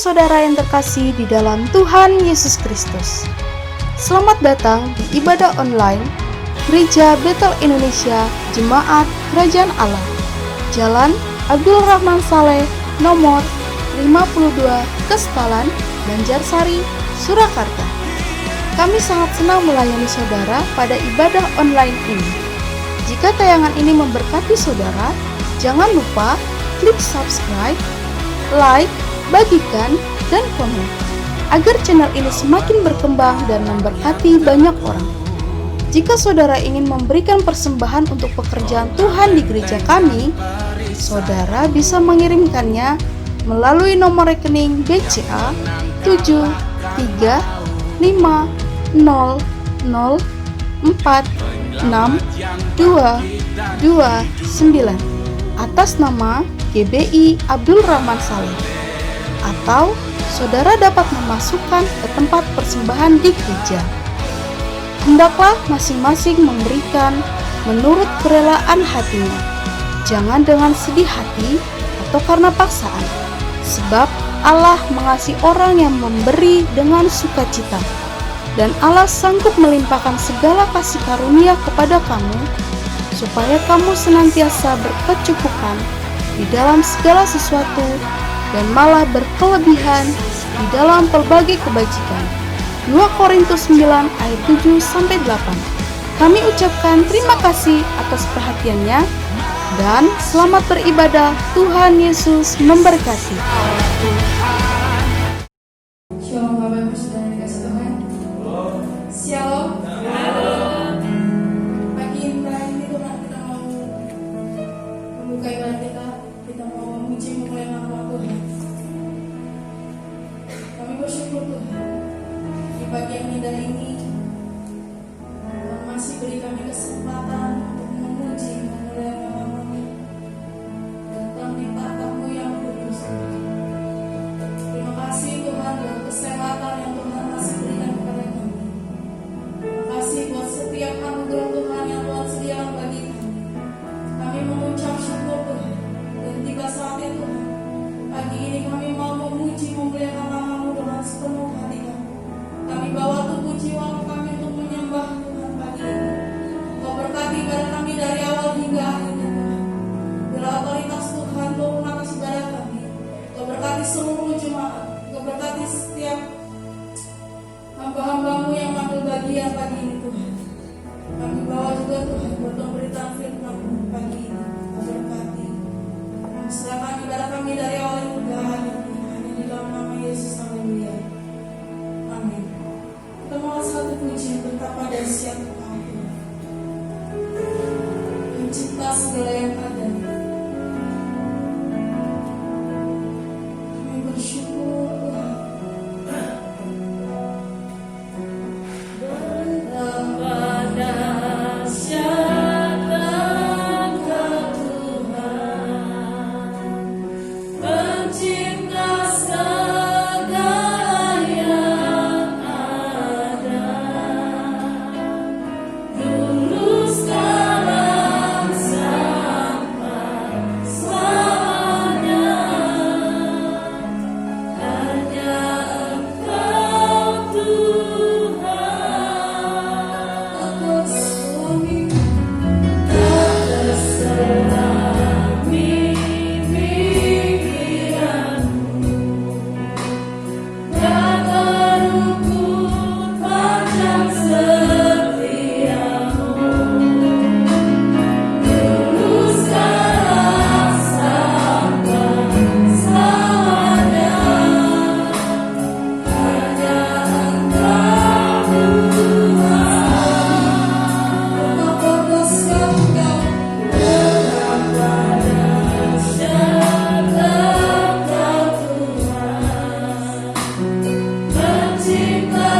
saudara yang terkasih di dalam Tuhan Yesus Kristus. Selamat datang di ibadah online Gereja Betel Indonesia Jemaat Kerajaan Allah, Jalan Abdul Rahman Saleh, nomor 52, Kestalan, Banjarsari, Surakarta. Kami sangat senang melayani saudara pada ibadah online ini. Jika tayangan ini memberkati saudara, jangan lupa klik subscribe, like, bagikan, dan komen, agar channel ini semakin berkembang dan memberkati banyak orang. Jika saudara ingin memberikan persembahan untuk pekerjaan Tuhan di gereja kami, saudara bisa mengirimkannya melalui nomor rekening BCA 7350046229 atas nama GBI Abdul Rahman Saleh, atau saudara dapat memasukkan ke tempat persembahan di gereja. Hendaklah masing-masing memberikan menurut kerelaan hatinya, jangan dengan sedih hati atau karena paksaan, sebab Allah mengasihi orang yang memberi dengan sukacita, dan Allah sanggup melimpahkan segala kasih karunia kepada kamu, supaya kamu senantiasa berkecukupan di dalam segala sesuatu dan malah berkelebihan di dalam pelbagai kebajikan. 2 Korintus 9 ayat 7-8. Kami ucapkan terima kasih atas perhatiannya dan selamat beribadah. Tuhan Yesus memberkati. Shalom Bapak Ibu Saudara yang dikasihi Tuhan. Shalom. Pagi ini Tuhan, kita mau membuka ibadah kita mau memuji memuliakan nama Tuhan. Kami bersyukur Tuhan, di pagi yang indah ini Tuhan masih beri kami kesempatan untuk memuji memuliakan nama-Mu, datang di tatap-Mu yang kudus. Terima kasih Tuhan buat kesehatan yang Tuhan masih berikan kepada kami. Terima kasih buat setiap anugerah Tuhan yang Tuhan sediakan bagi kami. Kami mengucap syukur Tuhan, dan tiba saatnya Tuhan, pagi ini kami mau memuji memuliakan nama-Mu dengan sepenuh hati kami. Kami bawa tubuh jiwa kami untuk menyembah Tuhan pagi ini. Kau berkati ibadah kami dari awal hingga akhirnya Tuhan. Bila otoritas Tuhan turun atas ibadah kami, Kau berkati seluruh jemaat, Kau berkati setiap hamba-hamba-Mu yang ambil bagian pagi ini Tuhan. Kami bawa juga Tuhan buat pemberitaan firman-Mu pagi ini. Kau berkati. Kami serahkan ibadah kami dari awal hingga akhirnya, hanya di dalam nama Yesus. Haleluya. Amin. Kita mau satu pujian, betapa dahsyat Engkau Tuhan, Pencipta segala yang ada. Kami bersyukur Tuhan. Betapa dahsyat Engkau Tuhan, Pencipta segala yang ada. Dulu sekarang sampai selamanya, hanya Engkau Tuhan. Tak terselami pikiranmu, tak terukur panjang setiamu. Dulu sekarang sampai selamanya, hanya Engkau Tuhan. Betapa dahsyat Engkau, betapa dahsyat Engkau Tuhan, Pencipta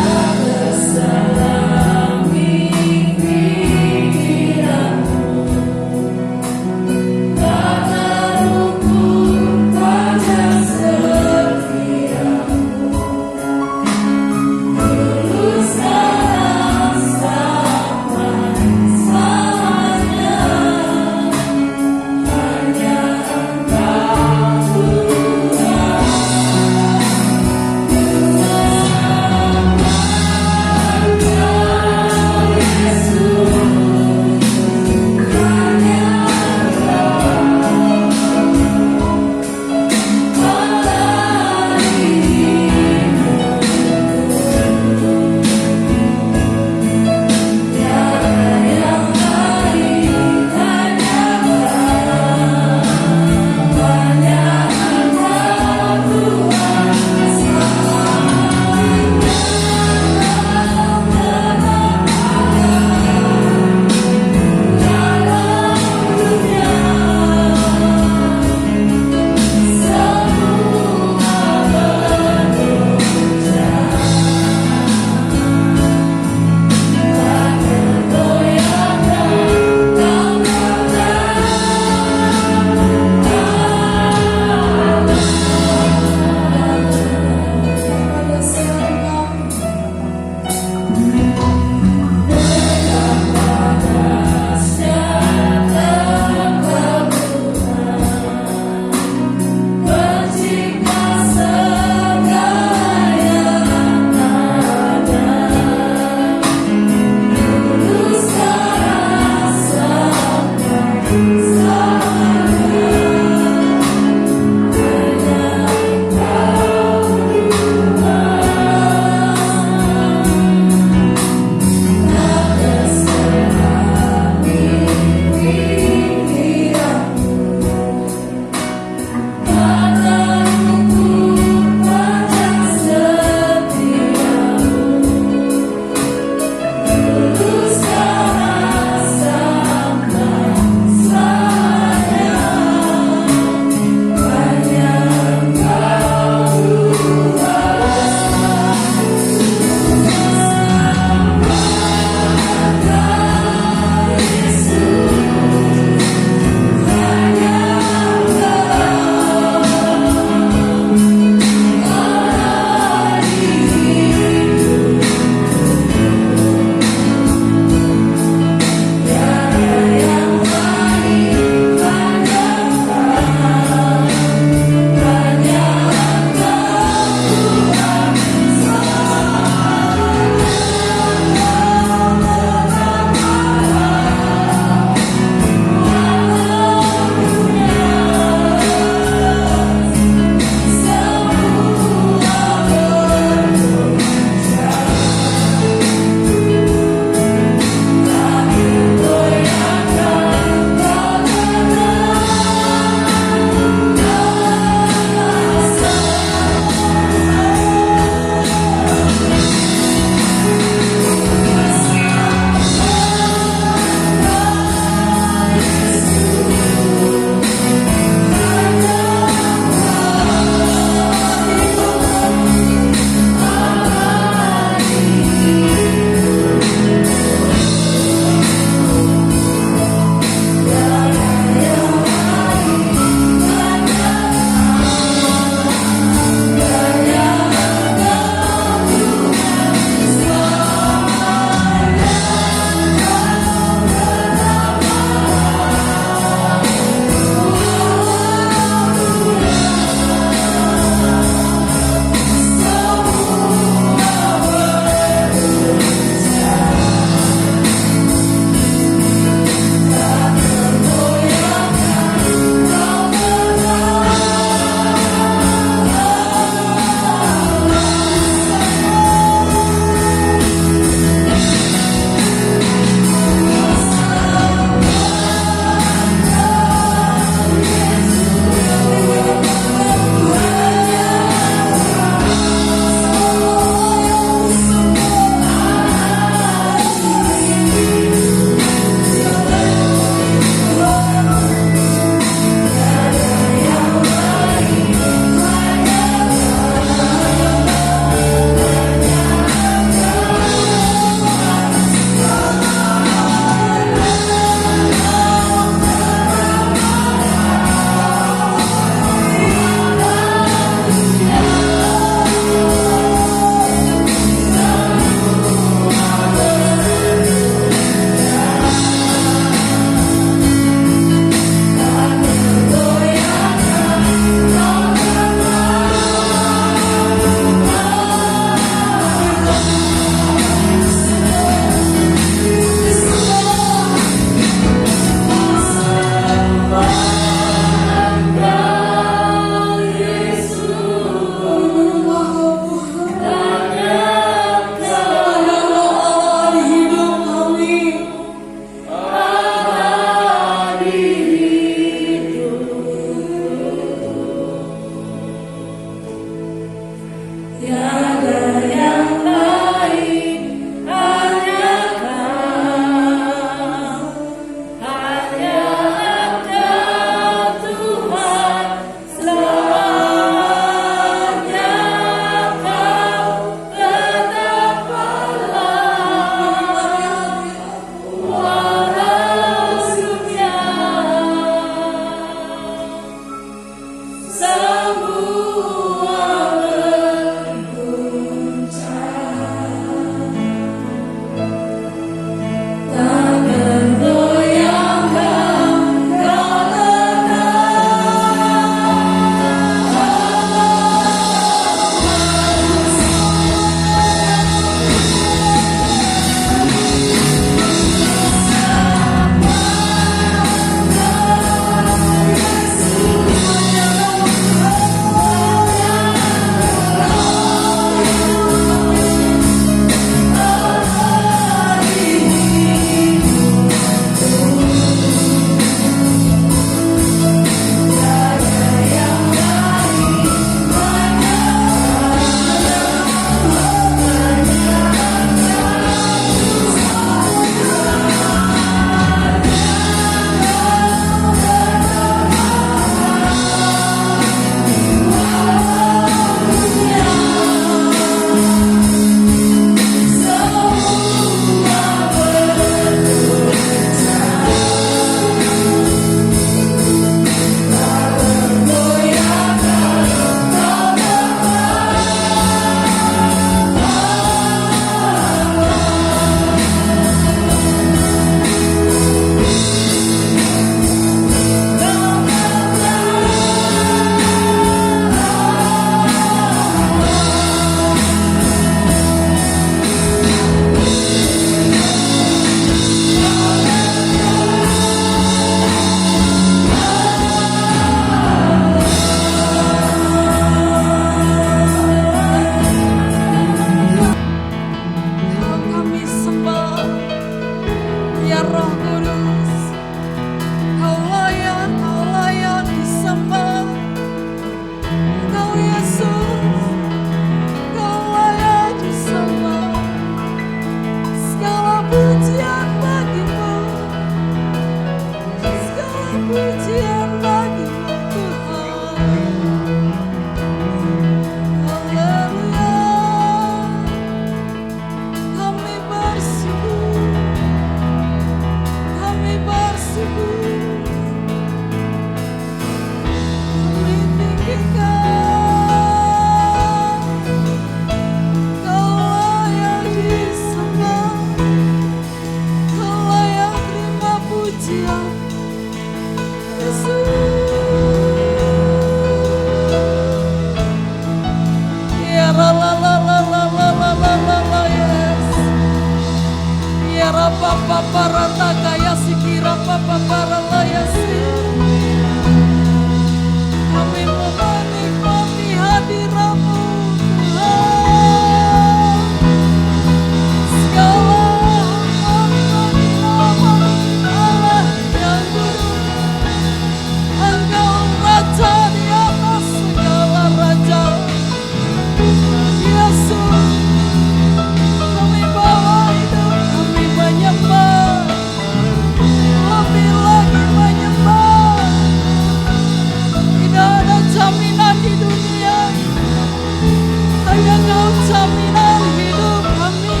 jaminan hidup kami.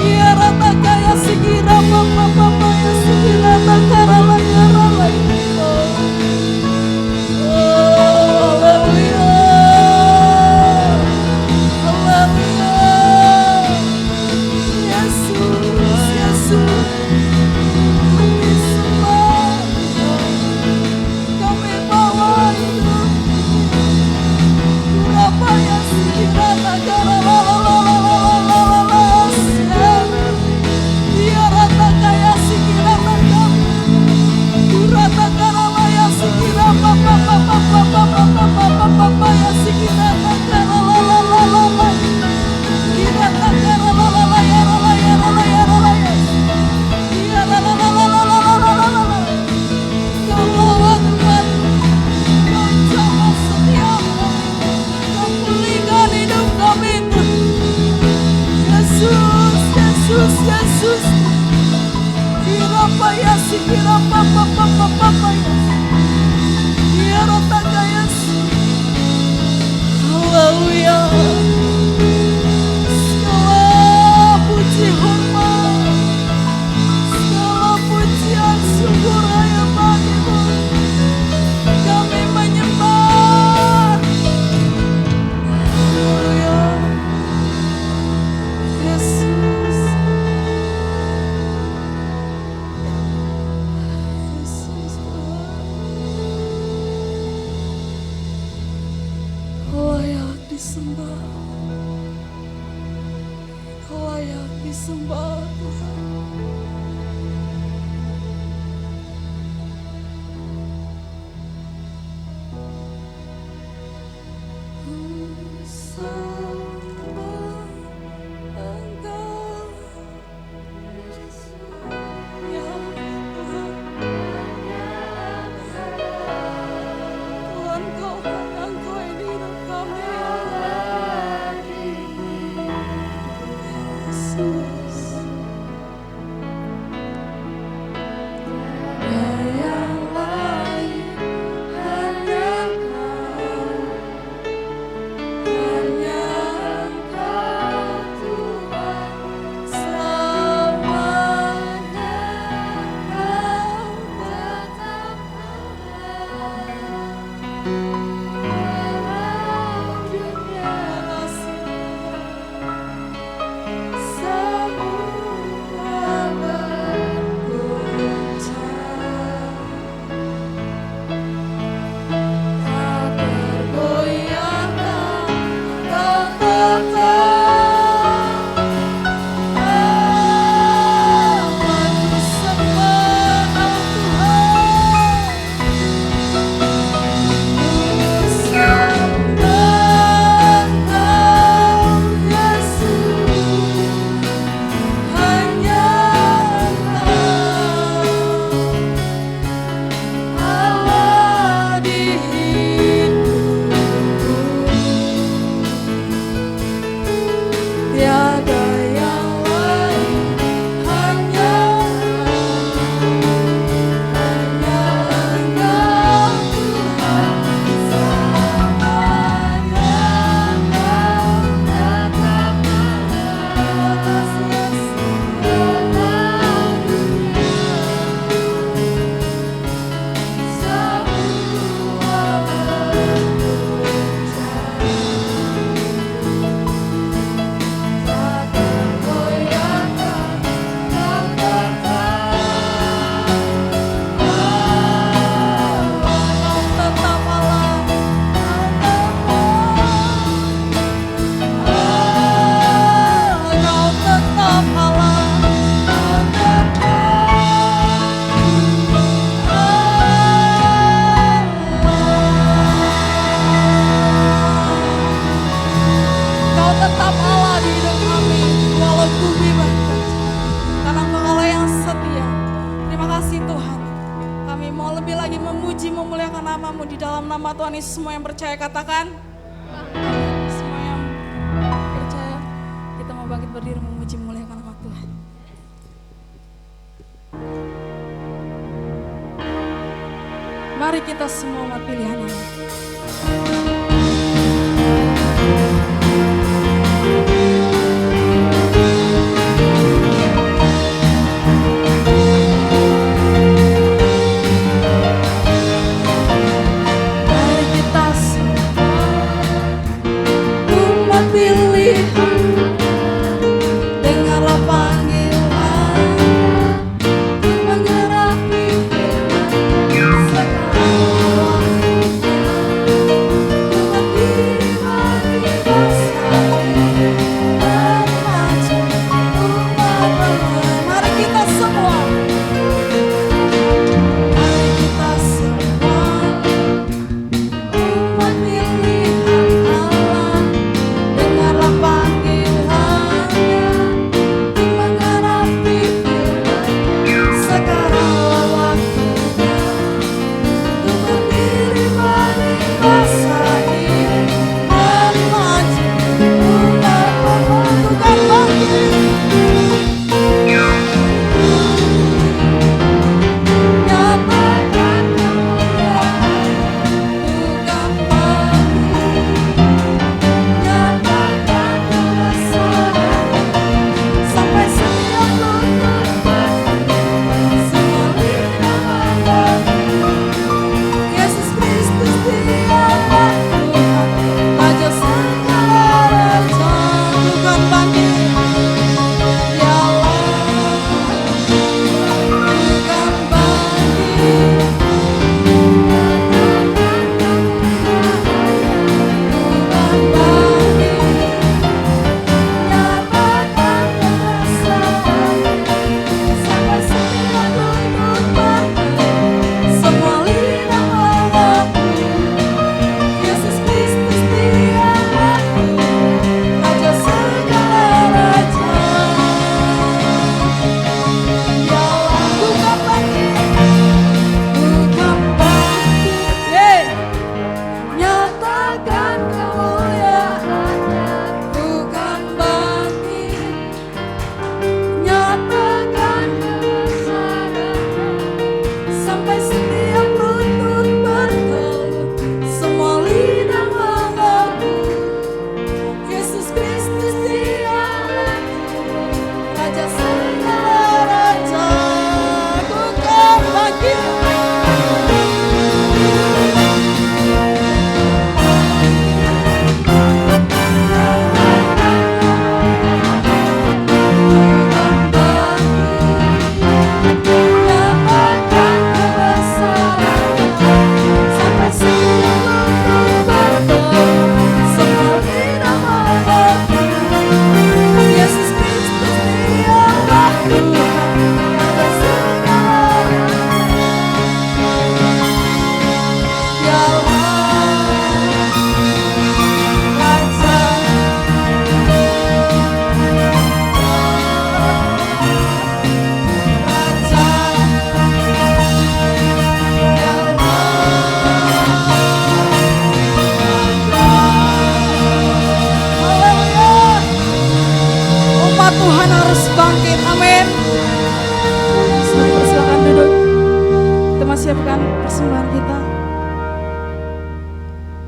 Ya rata kaya sikira papa ya sikira takara langara haleluya, haleluya. Yesus, Yesus, kami sembah, kami bawa hidup. Berapa ya sikira takara ya rata kaya sikira takara rata kara ya sikira papa ya sikira takara kira takara ya Kau lawan Tuhan, Kau jamah setiap kami, Kau pulihkan hidup kami Tuhan. Yesus, Yesus, Yesus. Kira paya si kira papa ya. Kira tangga Yesus. Haleluya. Segala puji hormat, segala pujian syukur hanya bagi-Mu. Kami menyembah. Haleluya. Yesus. Yesus. Layak disembah. Layak disembah Tuhan. Sembah Engkau, ya Tuhan. Tuhan Kau hanya Engkau yang di hidup kami. Yesus. Yang lain hanya Engkau. Hanya Engkau Tuhan, selamanya Kau tetap Allah. Terima kasih. Semua berguncang, tak tergoyahkan, Kau tetap Allah. Ku sembah Tuhan, ku sembah Engkau Yesus. Hanya Engkau Allah di hidupku. Tiada yang lain, hanya Engkau Tuhan, selamanya Kau tetap Allah. Kasih Yesus, dalam dunia semua berguncang, tak tergoyahkan, Kau tetap Allah. Kau tetap Allah, Kau tetap Allah, Kau tetap Allah di hidup kami, walau bumi bergoncang, karena Engkau Allah yang setia. Terima kasih Tuhan. Kami mau lebih lagi memuji, memuliakan nama-Mu di dalam nama Tuhan Yesus. Semua yang percaya katakan. Semua yang percaya, kita mau bangkit berdiri memuji, memuliakan nama Tuhan. Mari kita semua umat pilihan Allah.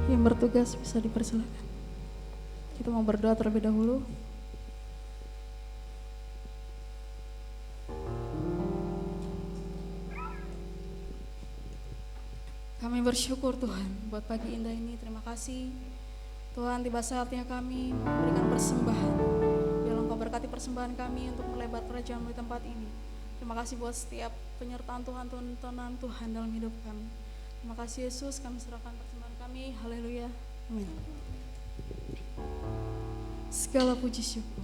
Yang bertugas bisa dipersilakan. Kita mau berdoa terlebih dahulu. Kami bersyukur Tuhan buat pagi indah ini. Terima kasih Tuhan, tiba saatnya kami memberikan persembahan. Biarlah Engkau berkati persembahan kami untuk melebar kerajaan-Mu di tempat ini. Terima kasih buat setiap penyertaan Tuhan, tuntunan Tuhan dalam hidup kami. Terima kasih Yesus, kami serahkan persembahan kami. Haleluya. Amin. Segala puji syukur.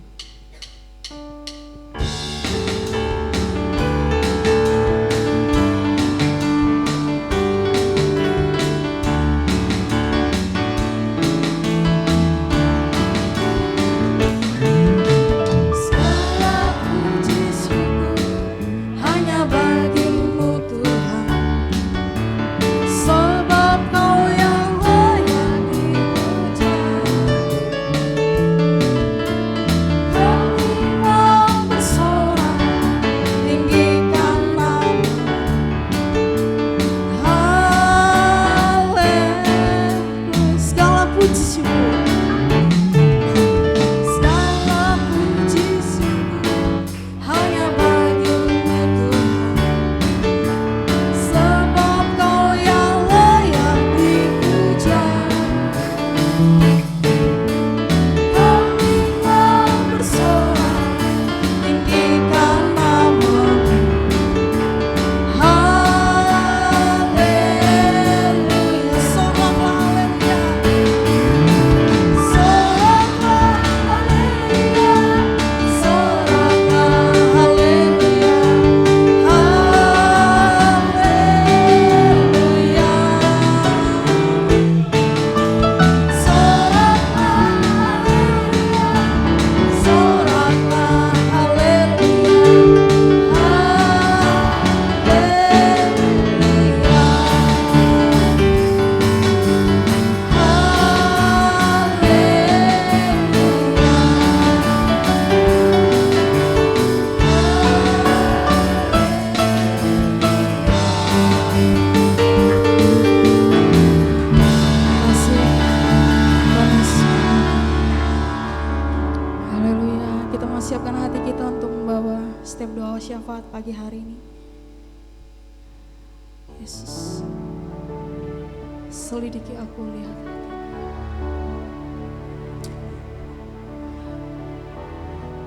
Selidiki aku, lihat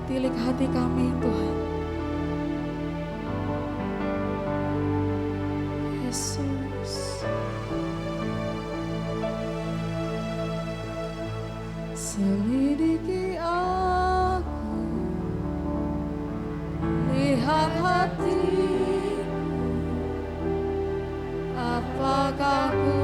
tilik hati kami Tuhan. Yesus, selidiki aku, lihat hatiku, apakah ku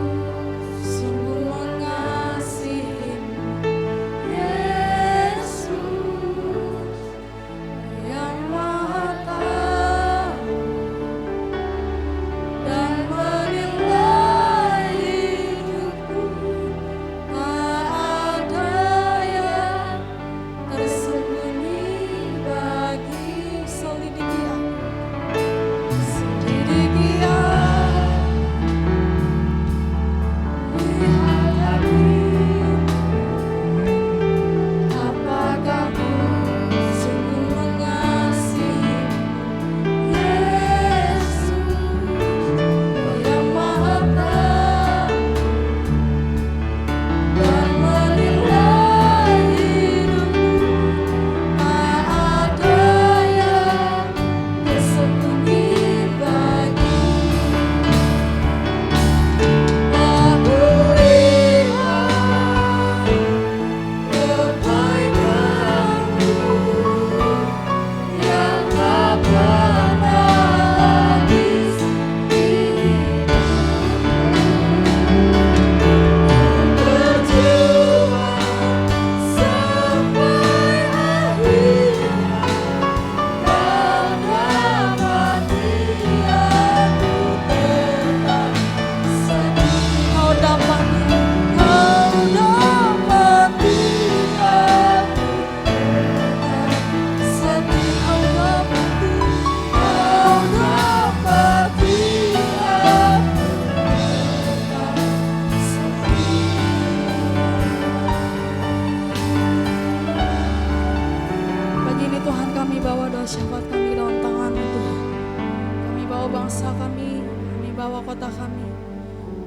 kota kami.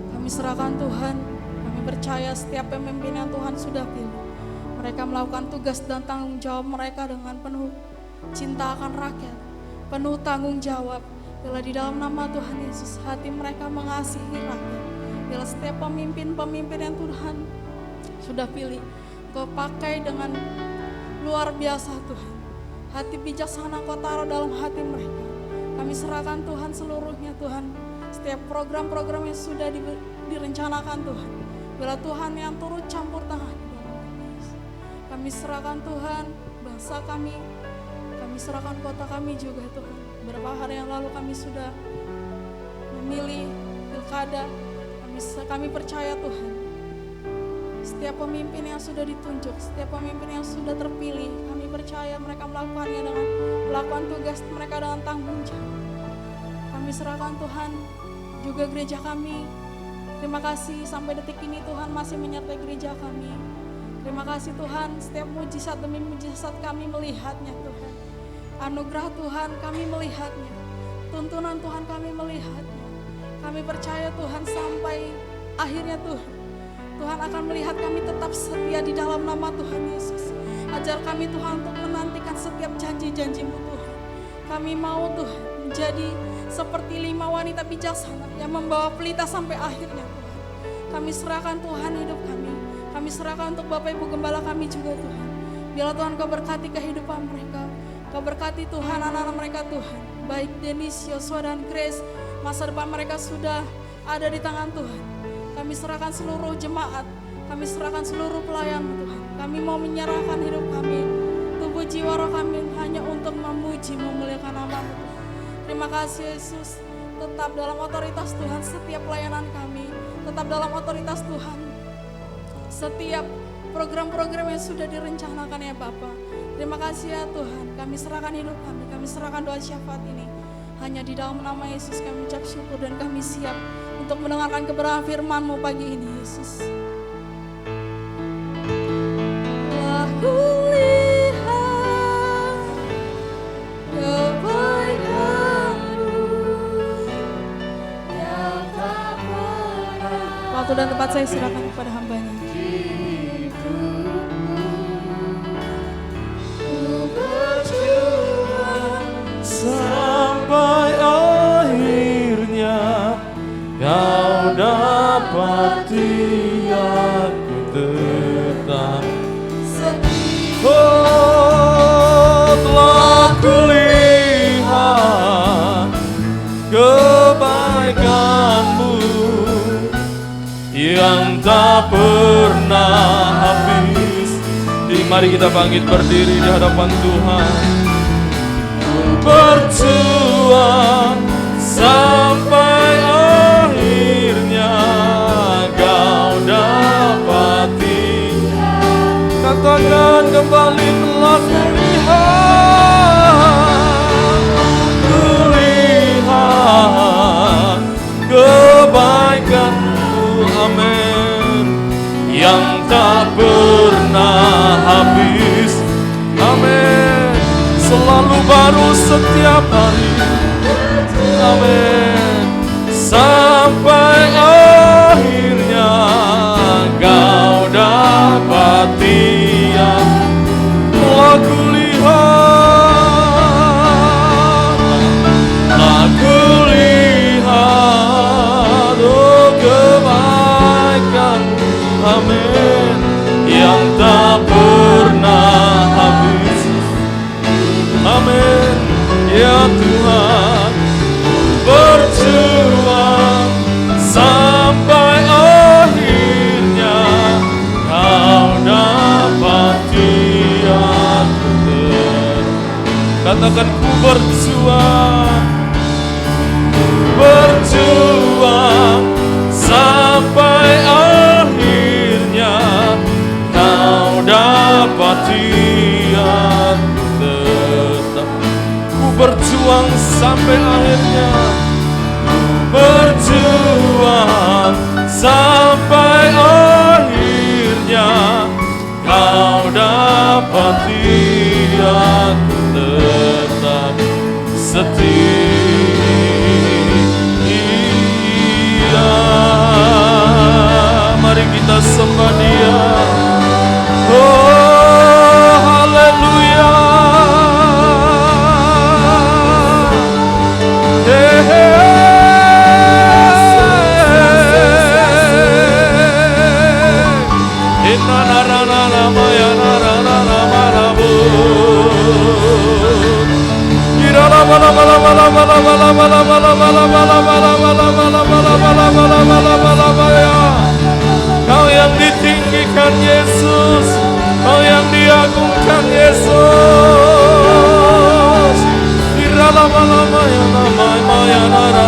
Kami serahkan Tuhan, kami percaya setiap pemimpin yang Tuhan sudah pilih, mereka melakukan tugas dan tanggung jawab mereka dengan penuh cinta akan rakyat, penuh tanggung jawab. Bila di dalam nama Tuhan Yesus, hati mereka mengasihi rakyat. Bila setiap pemimpin-pemimpin yang Tuhan sudah pilih, Kau pakai dengan luar biasa Tuhan. Hati bijaksana Kau taruh dalam hati mereka. Kami serahkan Tuhan seluruhnya Tuhan. Setiap program-program yang sudah direncanakan Tuhan. Bila Tuhan yang turut campur tangan di dalam kami serahkan Tuhan bangsa kami. Kami serahkan kota kami juga Tuhan. Beberapa hari yang lalu kami sudah memilih pilkada. Kami percaya Tuhan, setiap pemimpin yang sudah ditunjuk, setiap pemimpin yang sudah terpilih, kami percaya mereka melakukannya dengan melakukan tugas mereka dengan tanggung jawab. Kami serahkan Tuhan juga gereja kami. Terima kasih sampai detik ini Tuhan masih menyertai gereja kami. Terima kasih Tuhan, setiap mujizat demi mujizat kami melihatnya Tuhan. Anugerah Tuhan kami melihatnya, tuntunan Tuhan kami melihatnya. Kami percaya Tuhan sampai akhirnya Tuhan akan melihat kami tetap setia di dalam nama Tuhan Yesus. Ajar kami Tuhan untuk menantikan setiap janji-janji-Mu Tuhan. Kami mau Tuhan menjadi seperti 5 wanita bijaksana yang membawa pelita sampai akhirnya Tuhan. Kami serahkan Tuhan hidup kami. Kami serahkan untuk Bapak Ibu Gembala kami juga Tuhan. Bila Tuhan Kau berkati kehidupan mereka. Kau berkati Tuhan anak-anak mereka Tuhan. Baik Denis, Yosua dan Grace, masa depan mereka sudah ada di tangan Tuhan. Kami serahkan seluruh jemaat. Kami serahkan seluruh pelayan Tuhan. Kami mau menyerahkan hidup kami, tubuh jiwa roh kami hanya untuk memuji, memuliakan nama-Mu Tuhan. Terima kasih Yesus. Tetap dalam otoritas Tuhan setiap pelayanan kami. Tetap dalam otoritas Tuhan setiap program-program yang sudah direncanakan ya Bapa. Terima kasih ya Tuhan. Kami serahkan hidup kami. Kami serahkan doa syafaat ini. Hanya di dalam nama Yesus kami ucap syukur dan kami siap untuk mendengarkan kebenaran firman-Mu pagi ini Yesus. Telah kulihat kebaikan-Mu yang tak pernah. Waktu dan tempat saya serahkan kepada hamba-Nya. Sampai akhirnya Kau dapati aku tetap oh, telah kulihat kebaikan-Mu yang tak pernah habis. Mari kita bangkit berdiri di hadapan Tuhan. Berjuang sampai akhirnya Kau dapati. Katakan kembali, telah kulihat kebaikan-Mu, amin, yang tak pernah habis, amin. Selalu baru setiap hari, amin. Sampai akhirnya Kau dapati yang telah kulihat oh kebaikan, amin, yang tak pernah habis. Amin, ya Tuhan. Berjuang sampai akhirnya Kau dapati aku tetap. Katakan ku berjuang, berjuang sampai akhirnya Kau dapati aku. Berjuang sampai akhirnya, berjuang sampai akhirnya Kau dapati aku tetap setia. kita sembah Dia. Oh, haleluya. Kau yang ditinggikan Yesus, Kau yang diagungkan Yesus. Iralama-lama ya nama ya nama.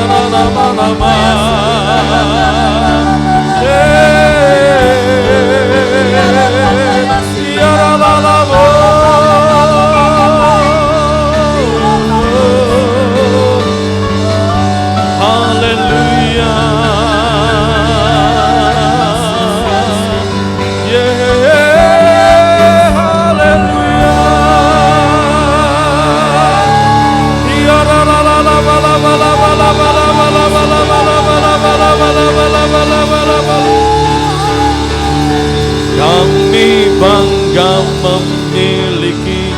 Kami bangga memiliki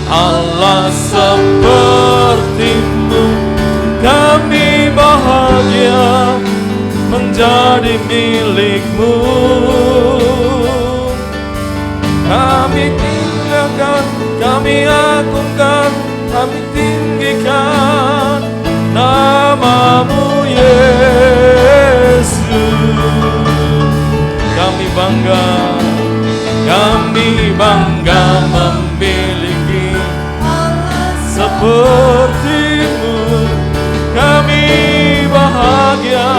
Allah seperti-Mu. Kami bahagia menjadi milik-Mu. Kami tinggikan, kami agungkan, kami tinggikan nama-Mu Yesus. Kami bangga memiliki Allah seperti-Mu. Kami bahagia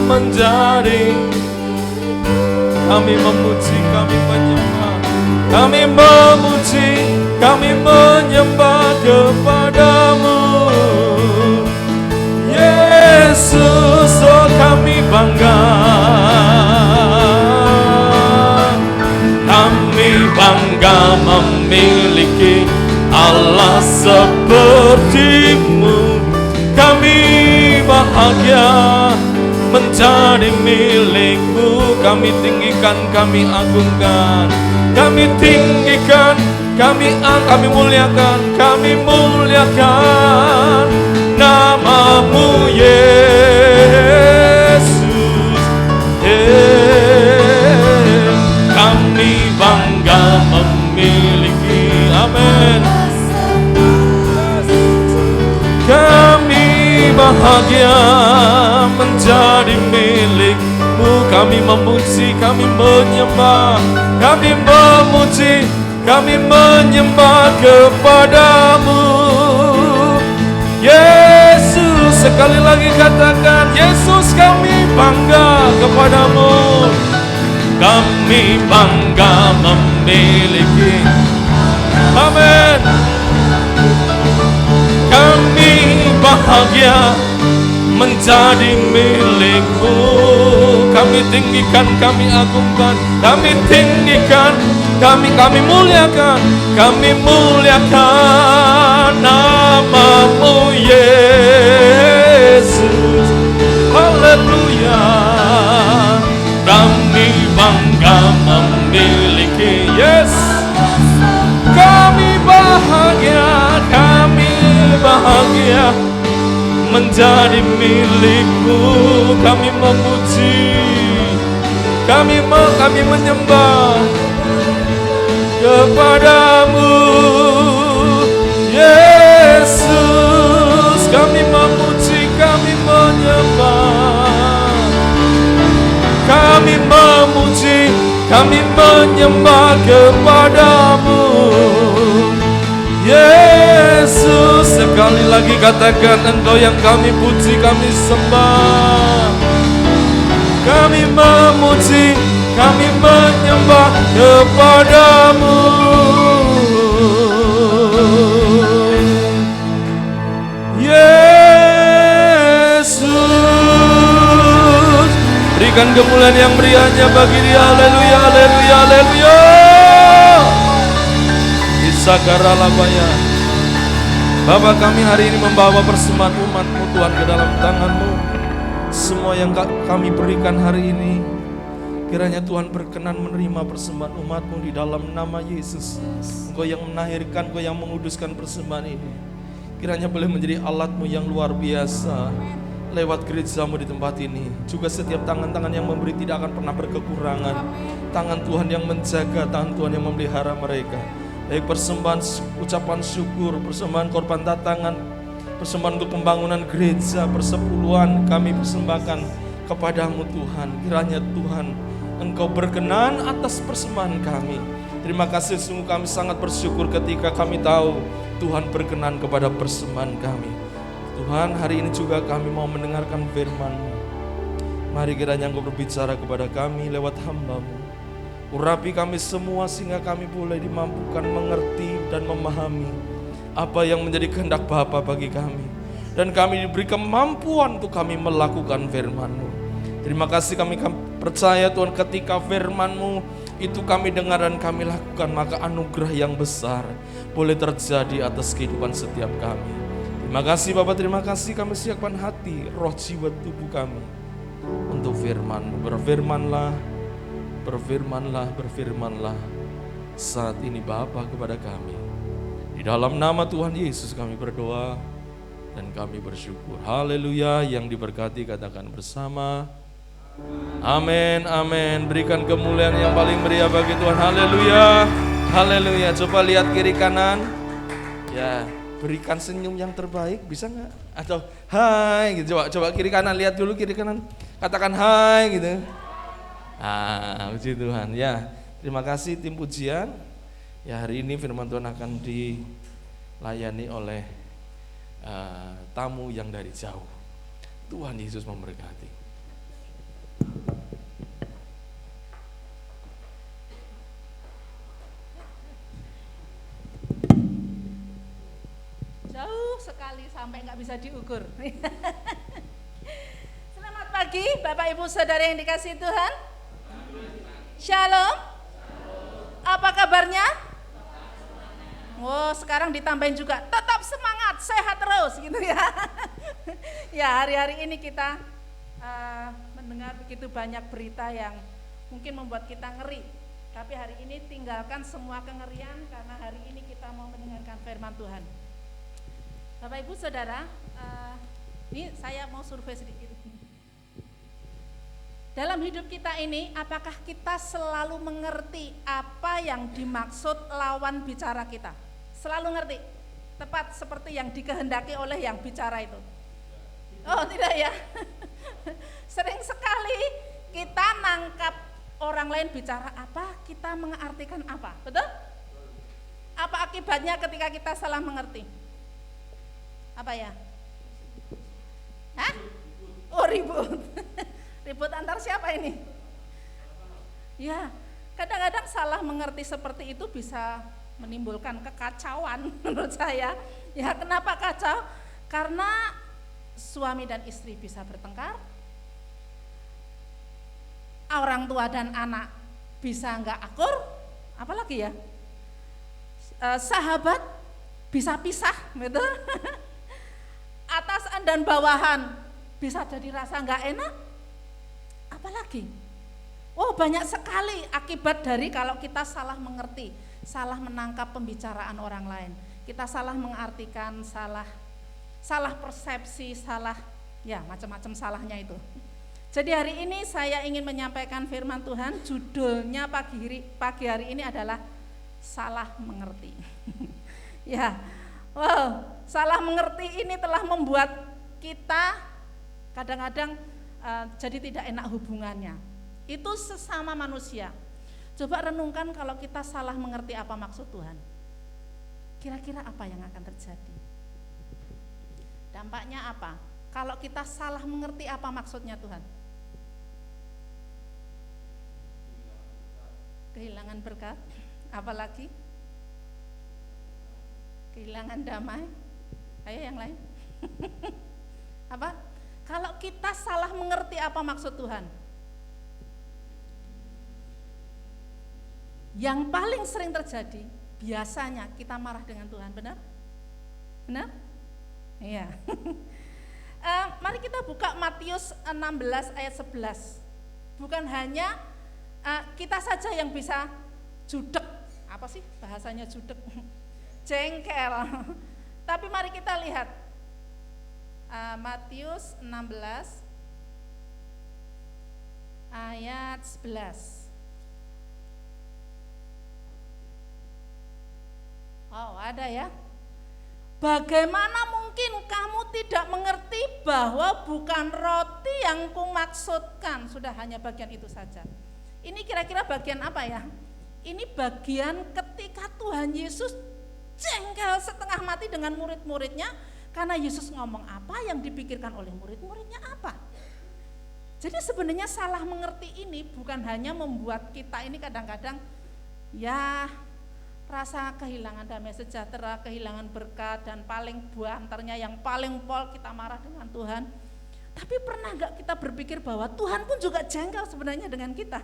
menjadi. Kami memuji, kami menyembah, kami memuji, kami menyembah kepada-Mu Yesus. Oh, kami bangga. Bangga memiliki Allah seperti-Mu. Kami bahagia menjadi milik-Mu. Kami tinggikan, kami agungkan, kami tinggikan, kami muliakan nama-Mu Yesus. Kami bangga memiliki, amin. Kami bahagia menjadi milik-Mu. Kami memuji, kami menyembah, kami memuji, kami menyembah kepada-Mu Yesus. Sekali lagi katakan, Yesus, kami bangga kepada-Mu. Kami bangga memiliki, amin. Kami bahagia menjadi milik-Mu. Kami tinggikan, kami agungkan, kami tinggikan, kami muliakan, nama-Mu Yesus. Haleluya. Kami bangga memiliki, yes. Kami bahagia menjadi milik-Mu. Kami memuji, kami menyembah kepada-Mu Yesus. Kami memuji, kami menyembah, kami memuji, kami menyembah kepada-Mu Yesus. Sekali lagi katakan, Engkau yang kami puji, kami sembah, kami memuji, kami menyembah kepada-Mu Yesus. Berikan kemuliaan yang meriahnya bagi Dia. Haleluya, haleluya, haleluya. Isakaralabaya. Bapa, kami hari ini membawa persembahan umat-Mu Tuhan ke dalam tangan-Mu. Semua yang kami berikan hari ini, Kiranya Tuhan berkenan menerima persembahan umat-Mu di dalam nama Yesus. Engkau yang menahirkan, Engkau yang menguduskan persembahan ini. Kiranya boleh menjadi alat-Mu yang luar biasa lewat gereja-Mu di tempat ini. Juga setiap tangan-tangan yang memberi tidak akan pernah berkekurangan. Tangan Tuhan yang menjaga, tangan Tuhan yang memelihara mereka. Baik persembahan ucapan syukur, persembahan korban tatangan, persembahan untuk pembangunan gereja, persepuluhan kami persembahkan kepada-Mu Tuhan. Kiranya Tuhan Engkau berkenan atas persembahan kami. Terima kasih, sungguh kami sangat bersyukur ketika kami tahu Tuhan berkenan kepada persembahan kami. Tuhan, hari ini juga kami mau mendengarkan firman-Mu. Mari kiranya Engkau berbicara kepada kami lewat hamba-Mu. Urapi kami semua sehingga kami boleh dimampukan mengerti dan memahami apa yang menjadi kehendak Bapa bagi kami. Dan kami diberi kemampuan untuk kami melakukan firman-Mu. Terima kasih, kami percaya Tuhan ketika firman-Mu itu kami dengar dan kami lakukan, maka anugerah yang besar boleh terjadi atas kehidupan setiap kami. Terima kasih Bapak, terima kasih, kami siapkan hati, roh, jiwa, tubuh kami untuk firman-Mu. Berfirmanlah, berfirmanlah, berfirmanlah saat ini Bapa kepada kami. Di dalam nama Tuhan Yesus kami berdoa dan kami bersyukur. Haleluya. Yang diberkati katakan bersama. Amin, amin. Berikan kemuliaan yang paling meriah bagi Tuhan. Haleluya, haleluya. Coba lihat kiri kanan. Ya, berikan senyum yang terbaik. Bisa nggak? Atau hai gitu. Coba kiri kanan, lihat dulu kiri kanan. Katakan hai gitu. Puji Tuhan. Ya, terima kasih tim pujian. Ya, hari ini firman Tuhan akan dilayani oleh tamu yang dari jauh. Tuhan Yesus memberkati. Jauh sekali sampai nggak bisa diukur. Selamat pagi Bapak Ibu Saudara yang dikasihi Tuhan. Shalom. Apa kabarnya? Oh, sekarang ditambahin juga tetap semangat, sehat terus gitu ya. Ya, hari-hari ini kita mendengar begitu banyak berita yang mungkin membuat kita ngeri. Tapi hari ini tinggalkan semua kengerian karena hari ini kita mau mendengarkan firman Tuhan. Bapak Ibu Saudara, ini saya mau survei sedikit. Dalam hidup kita ini, apakah kita selalu mengerti apa yang dimaksud lawan bicara kita? Selalu ngerti? Tepat seperti yang dikehendaki oleh yang bicara itu? Oh tidak ya? Sering sekali kita nangkap orang lain bicara apa, kita mengartikan apa, betul? Apa akibatnya ketika kita salah mengerti? Apa ya? Hah? Oh ribut. Ribut antar siapa ini? Ya, kadang-kadang salah mengerti seperti itu bisa menimbulkan kekacauan menurut saya. Ya, kenapa kacau? Karena suami dan istri bisa bertengkar, orang tua dan anak bisa nggak akur, apalagi ya, sahabat bisa pisah, betul? Atasan dan bawahan bisa jadi rasa nggak enak, apalagi? Oh banyak sekali akibat dari kalau kita salah mengerti, salah menangkap pembicaraan orang lain, kita salah mengartikan, salah persepsi, salah ya macam-macam salahnya itu. Jadi hari ini saya ingin menyampaikan firman Tuhan, judulnya pagi hari ini adalah salah mengerti. Ya, wow, salah mengerti ini telah membuat kita kadang-kadang jadi tidak enak hubungannya. Itu sesama manusia. Coba renungkan kalau kita salah mengerti apa maksud Tuhan. Kira-kira apa yang akan terjadi? Dampaknya apa? Kalau kita salah mengerti apa maksudnya Tuhan? Kehilangan berkat, apalagi? Kehilangan damai. Ayo yang lain. Apa? Kalau kita salah mengerti apa maksud Tuhan? Yang paling sering terjadi, biasanya kita marah dengan Tuhan, benar? Benar? Iya. Mari kita buka Matius 16 ayat 11. Bukan hanya kita saja yang bisa judek. Apa sih bahasanya judek? Jengkel. Tapi mari kita lihat Matius 16 ayat 11. Oh, ada ya. Bagaimana mungkin kamu tidak mengerti bahwa bukan roti yang kumaksudkan? Sudah, hanya bagian itu saja. Ini kira-kira bagian apa ya? Ini bagian ketika Tuhan Yesus jengkel setengah mati dengan murid-muridnya, karena Yesus ngomong apa, yang dipikirkan oleh murid-muridnya apa. Jadi sebenarnya salah mengerti ini bukan hanya membuat kita ini kadang-kadang ya rasa kehilangan damai sejahtera, kehilangan berkat, dan paling buantarnya yang paling pol kita marah dengan Tuhan. Tapi pernah gak kita berpikir bahwa Tuhan pun juga jengkel sebenarnya dengan kita?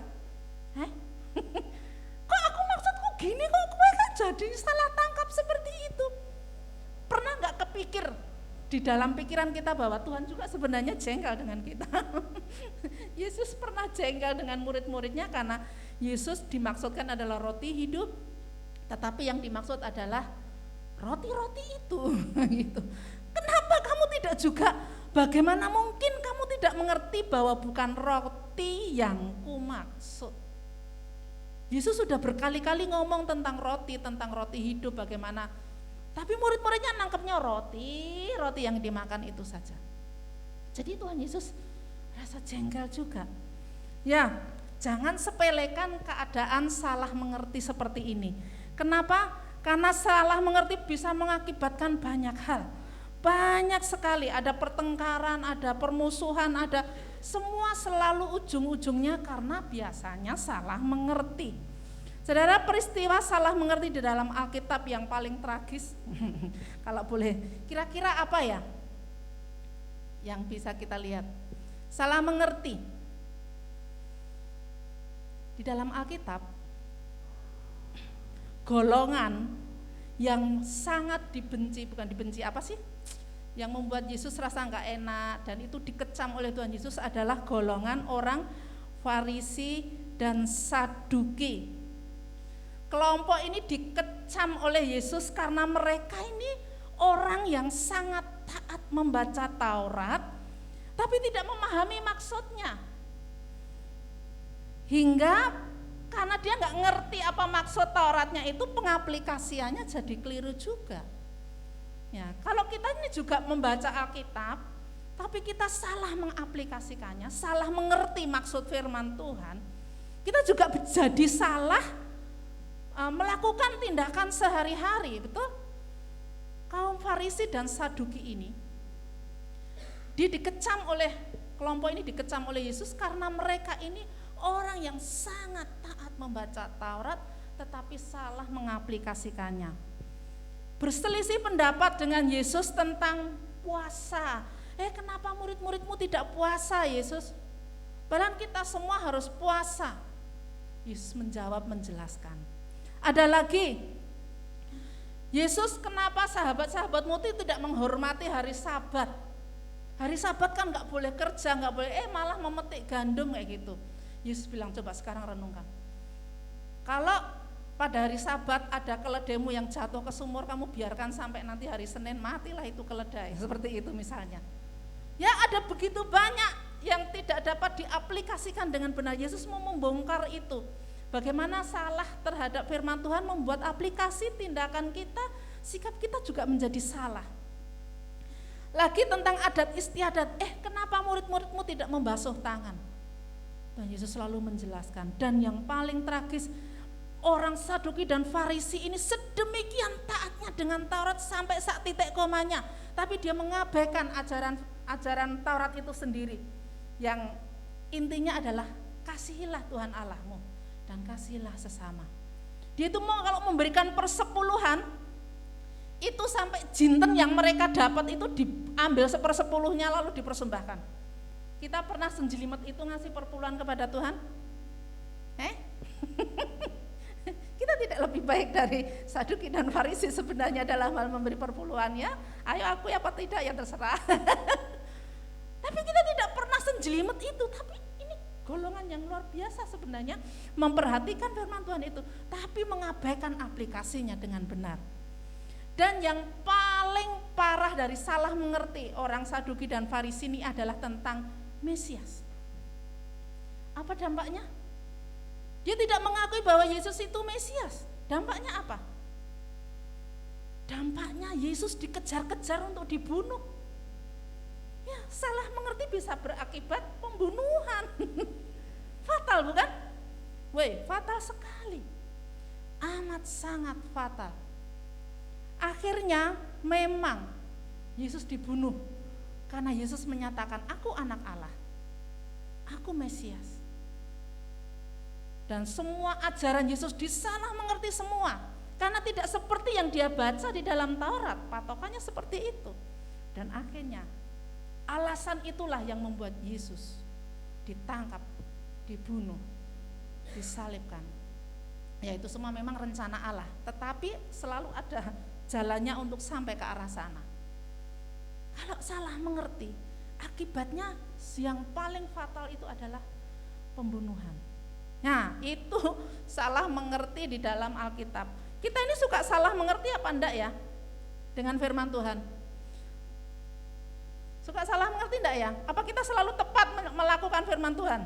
Kok aku maksudku gini, kok gue kan jadi salah tangkap seperti itu? Pernah gak kepikir di dalam pikiran kita bahwa Tuhan juga sebenarnya jengkel dengan kita? Yesus pernah jengkel dengan murid-muridnya karena Yesus dimaksudkan adalah roti hidup, tetapi yang dimaksud adalah roti-roti itu. Gitu. Kenapa kamu tidak juga, bagaimana mungkin kamu tidak mengerti bahwa bukan roti yang kumaksud? Yesus sudah berkali-kali ngomong tentang roti hidup bagaimana. Tapi murid-muridnya nangkepnya roti yang dimakan itu saja. Jadi Tuhan Yesus rasa jengkel juga. Ya, jangan sepelekan keadaan salah mengerti seperti ini. Kenapa? Karena salah mengerti bisa mengakibatkan banyak hal. Banyak sekali, ada pertengkaran, ada permusuhan, ada semua selalu ujung-ujungnya karena biasanya salah mengerti. Saudara, peristiwa salah mengerti di dalam Alkitab yang paling tragis, kalau boleh, kira-kira apa ya yang bisa kita lihat? Salah mengerti di dalam Alkitab, golongan yang sangat dibenci, bukan dibenci apa sih? Yang membuat Yesus rasa enggak enak dan itu dikecam oleh Tuhan Yesus adalah golongan orang Farisi dan Saduki. Kelompok ini dikecam oleh Yesus karena mereka ini orang yang sangat taat membaca Taurat tapi tidak memahami maksudnya. Hingga karena dia nggak ngerti apa maksud Tauratnya itu, pengaplikasiannya jadi keliru juga. Ya, kalau kita ini juga membaca Alkitab, tapi kita salah mengaplikasikannya, salah mengerti maksud firman Tuhan, kita juga jadi salah melakukan tindakan sehari-hari, betul? Kaum Farisi dan Saduki ini, kelompok ini dikecam oleh Yesus karena mereka ini orang yang sangat taat membaca Taurat tetapi salah mengaplikasikannya. Berselisih pendapat dengan Yesus tentang puasa. Kenapa murid-muridmu tidak puasa, Yesus? Padahal kita semua harus puasa. Yesus menjawab, menjelaskan. Ada lagi, Yesus, kenapa sahabat-sahabatmu itu tidak menghormati hari Sabat? Hari Sabat kan nggak boleh kerja, nggak boleh, malah memetik gandum kayak gitu. Yesus bilang, coba sekarang renungkan. Kalau pada hari Sabat ada keledaimu yang jatuh ke sumur, kamu biarkan sampai nanti hari Senin, matilah itu keledai, seperti itu misalnya. Ya, ada begitu banyak yang tidak dapat diaplikasikan dengan benar. Yesus mau membongkar itu. Bagaimana salah terhadap firman Tuhan membuat aplikasi tindakan kita, sikap kita juga menjadi salah. Lagi tentang adat istiadat, kenapa murid-muridmu tidak membasuh tangan? Dan Yesus selalu menjelaskan. Dan yang paling tragis, orang Saduki dan Farisi ini sedemikian taatnya dengan Taurat sampai saat titik komanya, tapi dia mengabaikan ajaran Taurat itu sendiri, yang intinya adalah kasihilah Tuhan Allahmu dan kasihilah sesama. Dia itu mau kalau memberikan persepuluhan itu sampai jinten yang mereka dapat itu diambil sepersepuluhnya lalu dipersembahkan. Kita pernah senjelimet itu ngasih perpuluhan kepada Tuhan? Kita tidak lebih baik dari Saduki dan Farisi sebenarnya dalam hal memberi perpuluhan, ya. Ayo aku apa tidak ya terserah. Tapi kita tidak pernah senjelimet itu. Tapi ini golongan yang luar biasa sebenarnya memperhatikan firman Tuhan itu, tapi mengabaikan aplikasinya dengan benar. Dan yang paling parah dari salah mengerti orang Saduki dan Farisi ini adalah tentang Mesias. Apa dampaknya? Dia tidak mengakui bahwa Yesus itu Mesias. Dampaknya apa? Dampaknya Yesus dikejar-kejar untuk dibunuh. Ya, salah mengerti bisa berakibat pembunuhan. Fatal bukan? Fatal sekali. Amat sangat fatal. Akhirnya memang Yesus dibunuh karena Yesus menyatakan, aku anak Allah, aku Mesias. Dan semua ajaran Yesus disalah mengerti semua, karena tidak seperti yang dia baca di dalam Taurat, patokannya seperti itu. Dan akhirnya alasan itulah yang membuat Yesus ditangkap, dibunuh, disalibkan. Ya, itu semua memang rencana Allah, tetapi selalu ada jalannya untuk sampai ke arah sana. Kalau salah mengerti, akibatnya yang paling fatal itu adalah pembunuhan. Nah, itu salah mengerti di dalam Alkitab. Kita ini suka salah mengerti apa enggak ya dengan firman Tuhan? Suka salah mengerti enggak ya? Apa kita selalu tepat melakukan firman Tuhan?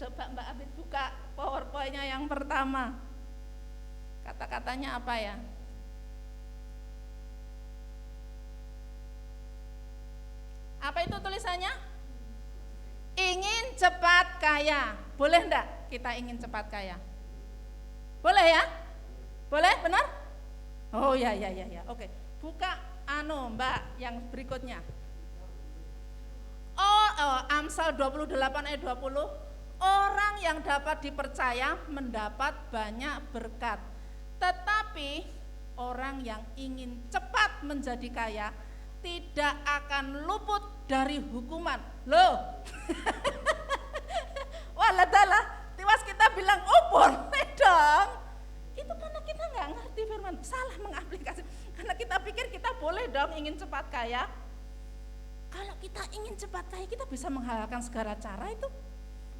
Coba Mbak Abid buka PowerPoint-nya yang pertama. Kata-katanya apa ya? Apa itu tulisannya? Ingin cepat kaya. Boleh enggak kita ingin cepat kaya? Boleh ya? Boleh, benar? Oh ya. Oke. Buka Mbak yang berikutnya. Amsal 28 ayat 20. Orang yang dapat dipercaya mendapat banyak berkat. Tetapi orang yang ingin cepat menjadi kaya tidak akan luput dari hukuman. Loh. Waladalah, tiwas kita bilang boleh dong. Itu karena kita nggak ngerti firman, salah mengaplikasi. Karena kita pikir kita boleh dong ingin cepat kaya. Kalau kita ingin cepat kaya, kita bisa menghalalkan segala cara itu.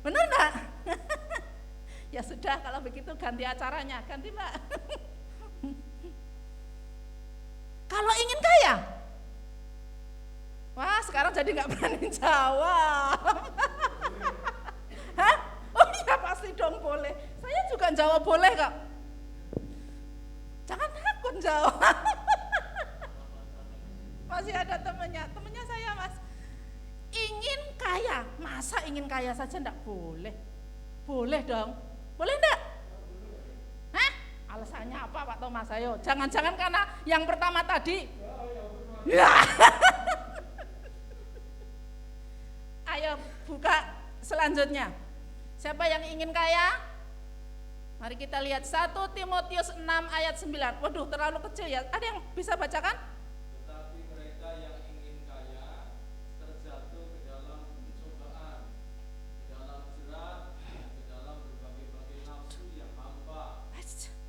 Benar enggak? Ya sudah, kalau begitu ganti acaranya, ganti Mbak. Kalau ingin kaya, wah sekarang jadi nggak berani jawab. Hah? Oh iya pasti dong boleh. Saya juga jawab boleh kok. Jangan takut jawab. Masih ada temennya saya Mas. Ingin kaya, masa ingin kaya saja enggak boleh? Boleh dong. Boleh enggak? Hah? Alasannya apa Pak Thomas? Ayo, jangan-jangan karena yang pertama tadi. Ya. Ayo buka selanjutnya. Siapa yang ingin kaya? Mari kita lihat 1 Timotius 6 ayat 9. Waduh, terlalu kecil ya. Ada yang bisa bacakan? Tetapi mereka yang ingin kaya terjatuh ke dalam pencobaan, ke dalam jerat, ke dalam berbagai-bagai nafsu yang hampa,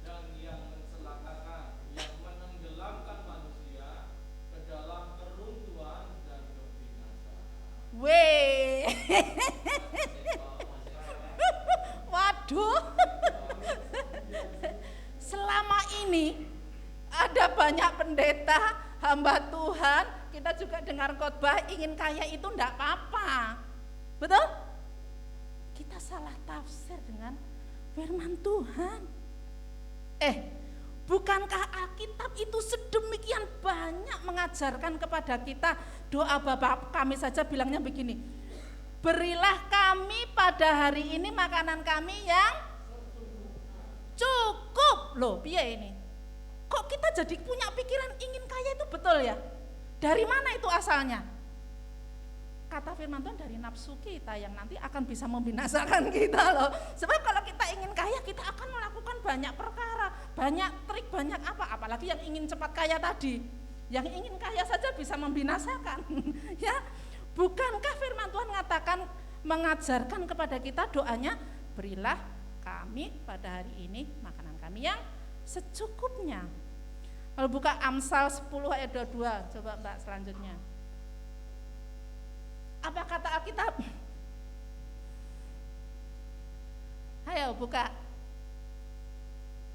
dan yang mencelakakan, yang menenggelamkan manusia ke dalam keruntuhan dan kebinasaan. Waduh. Selama ini ada banyak pendeta, hamba Tuhan, kita juga dengar khotbah ingin kaya itu enggak apa-apa. Betul? Kita salah tafsir dengan firman Tuhan. Bukankah Alkitab itu sedemikian banyak mengajarkan kepada kita? Doa Bapa kami saja bilangnya begini, berilah kami pada hari ini makanan kami yang cukup. Loh, piye ini? Kok kita jadi punya pikiran ingin kaya itu betul ya? Dari mana itu asalnya? Kata firman Tuhan dari nafsu kita yang nanti akan bisa membinasakan kita loh. Sebab kalau kita ingin kaya, kita akan melakukan banyak perkara, banyak trik, banyak apa. Apalagi yang ingin cepat kaya tadi. Yang ingin kaya saja bisa membinasakan. Ya, bukankah firman Tuhan mengajarkan kepada kita doanya, berilah kami pada hari ini makanan kami yang secukupnya. Kalau buka Amsal 10 ayat 22, coba Mbak selanjutnya. Apa kata Alkitab? Ayo buka.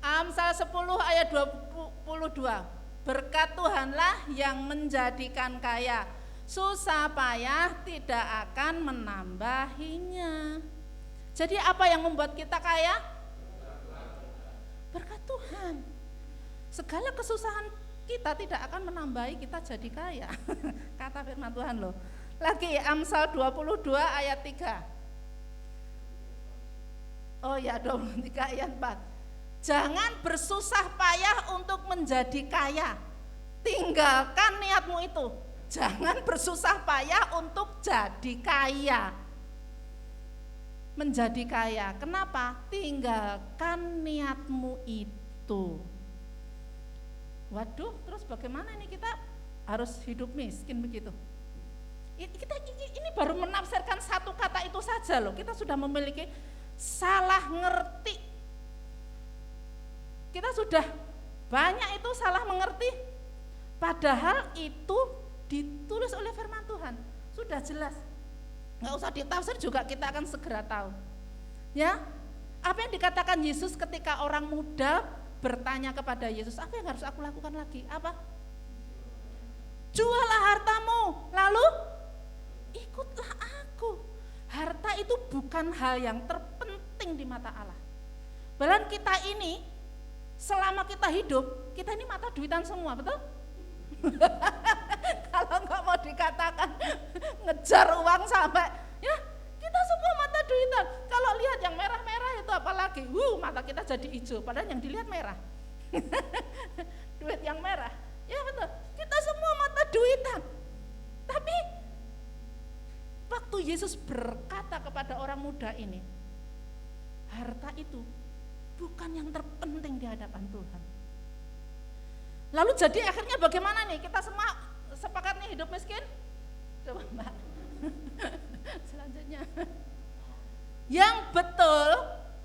Amsal 10 ayat 22. Berkat Tuhanlah yang menjadikan kaya. Susah payah tidak akan menambahinya. Jadi apa yang membuat kita kaya? Berkat Tuhan. Segala kesusahan kita tidak akan menambahi kita jadi kaya. Kata firman Tuhan loh. Lagi Amsal 22 ayat 3. Oh ya, 23 ayat 4. Jangan bersusah payah untuk menjadi kaya. Tinggalkan niatmu itu. Jangan bersusah payah untuk jadi kaya. Menjadi kaya. Kenapa? Tinggalkan niatmu itu. Waduh, terus bagaimana ini kita harus hidup miskin begitu? Ini baru menafsirkan satu kata itu saja loh. Kita sudah memiliki salah ngerti. Kita sudah banyak itu salah mengerti. Padahal itu ditulis oleh firman Tuhan. Sudah jelas. Nggak usah ditafsir juga kita akan segera tahu. Ya, apa yang dikatakan Yesus ketika orang muda bertanya kepada Yesus, apa yang harus aku lakukan lagi? Apa? Jualah hartamu, lalu ikutlah aku. Harta itu bukan hal yang terpenting di mata Allah. Bahkan kita ini selama kita hidup, kita ini mata duitan semua, betul? Kalau nggak mau dikatakan ngejar uang sampai, ya kita semua mata duitan. Kalau lihat yang merah-merah itu apalagi, mata kita jadi hijau, padahal yang dilihat merah. Duit yang merah, ya betul. Kita semua mata duitan. Tapi waktu Yesus berkata kepada orang muda ini, harta itu bukan yang terpenting di hadapan Tuhan. Lalu jadi akhirnya bagaimana nih? Kita semua sepakat nih hidup miskin? Coba Mbak. Selanjutnya. Yang betul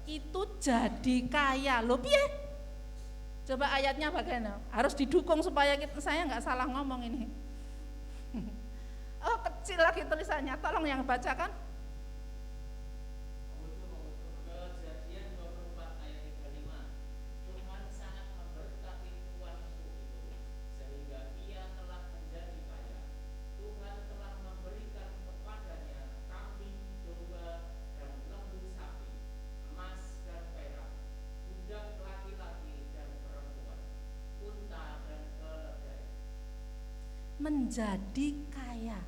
itu jadi kaya. Loh piye? Coba ayatnya bagaimana? Harus didukung supaya saya nggak salah ngomong ini. Oh kecil lagi tulisannya, tolong yang bacakan. Menjadi kaya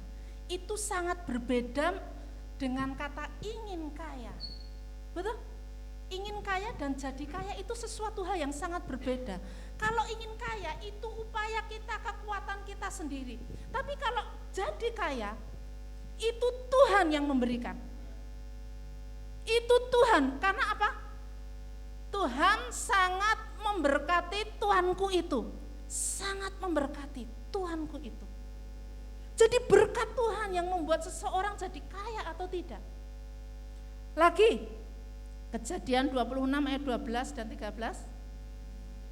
itu sangat berbeda dengan kata ingin kaya. Betul? Ingin kaya dan jadi kaya itu sesuatu hal yang sangat berbeda. Kalau ingin kaya itu upaya kita, kekuatan kita sendiri. Tapi kalau jadi kaya itu Tuhan yang memberikan. Itu Tuhan, karena apa? Tuhan sangat memberkati Tuanku itu. Sangat memberkati Tuhanku itu. Jadi berkat Tuhan yang membuat seseorang jadi kaya atau tidak. Lagi, Kejadian 26 ayat 12 dan 13.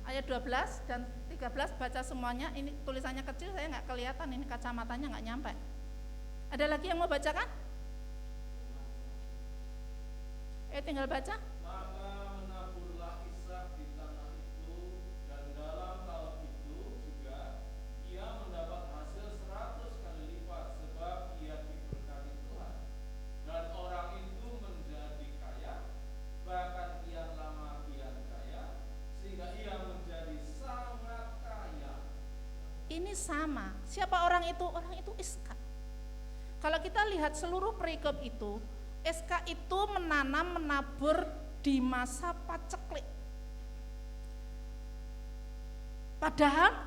Ayat 12 dan 13 baca semuanya. Ini tulisannya kecil, saya nggak kelihatan, ini kacamatanya nggak nyampe. Ada lagi yang mau bacakan? Tinggal baca. Maka menaburlah Ishak di tanah itu, dan dalam tahun itu juga ia mendapat hasil 100 kali lipat, sebab ia diberkati Tuhan. Dan orang itu menjadi kaya, bahkan kian lama kian kaya, sehingga ia menjadi sangat kaya. Ini sama. Siapa orang itu? Orang itu Ishak. Kalau kita lihat seluruh perikop itu, Ishak itu menanam, menabur di masa paceklik. Padahal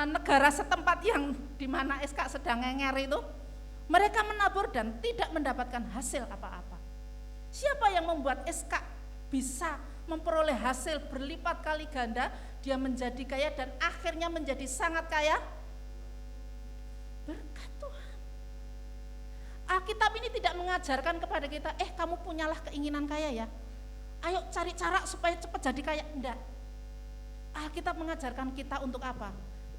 negara setempat yang dimana Ishak sedang ngenger itu, mereka menabur dan tidak mendapatkan hasil apa-apa. Siapa yang membuat Ishak bisa memperoleh hasil berlipat kali ganda, dia menjadi kaya dan akhirnya menjadi sangat kaya? Berkat Tuhan. Alkitab ini tidak mengajarkan kepada kita, kamu punyalah keinginan kaya ya, ayo cari cara supaya cepat jadi kaya. Enggak. Alkitab mengajarkan kita untuk apa?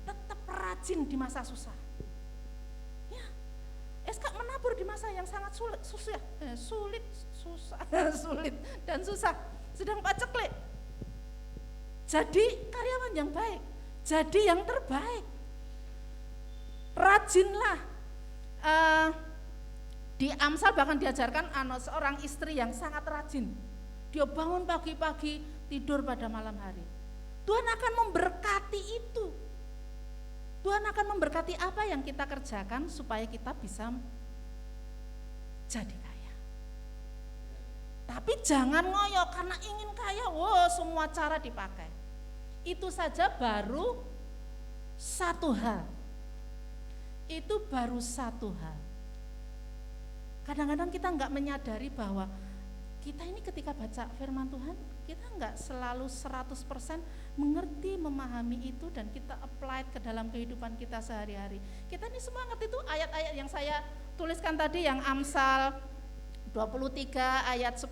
Tetap rajin di masa susah. Ya, Ishak menabur makmur di masa yang sangat sulit dan susah, sedang paceklik. Jadi karyawan yang baik, jadi yang terbaik. Rajinlah. Di Amsal bahkan diajarkan seorang istri yang sangat rajin. Dia bangun pagi-pagi, tidur pada malam hari. Tuhan akan memberkati itu. Tuhan akan memberkati apa yang kita kerjakan supaya kita bisa jadi kaya. Tapi jangan ngoyo karena ingin kaya, semua cara dipakai. Itu saja baru satu hal. Itu baru satu hal. Kadang-kadang kita enggak menyadari bahwa kita ini ketika baca firman Tuhan, kita enggak selalu 100% mengerti, memahami itu dan kita apply ke dalam kehidupan kita sehari-hari. Kita ini semua ngerti itu ayat-ayat yang saya tuliskan tadi, yang Amsal 23 ayat 10.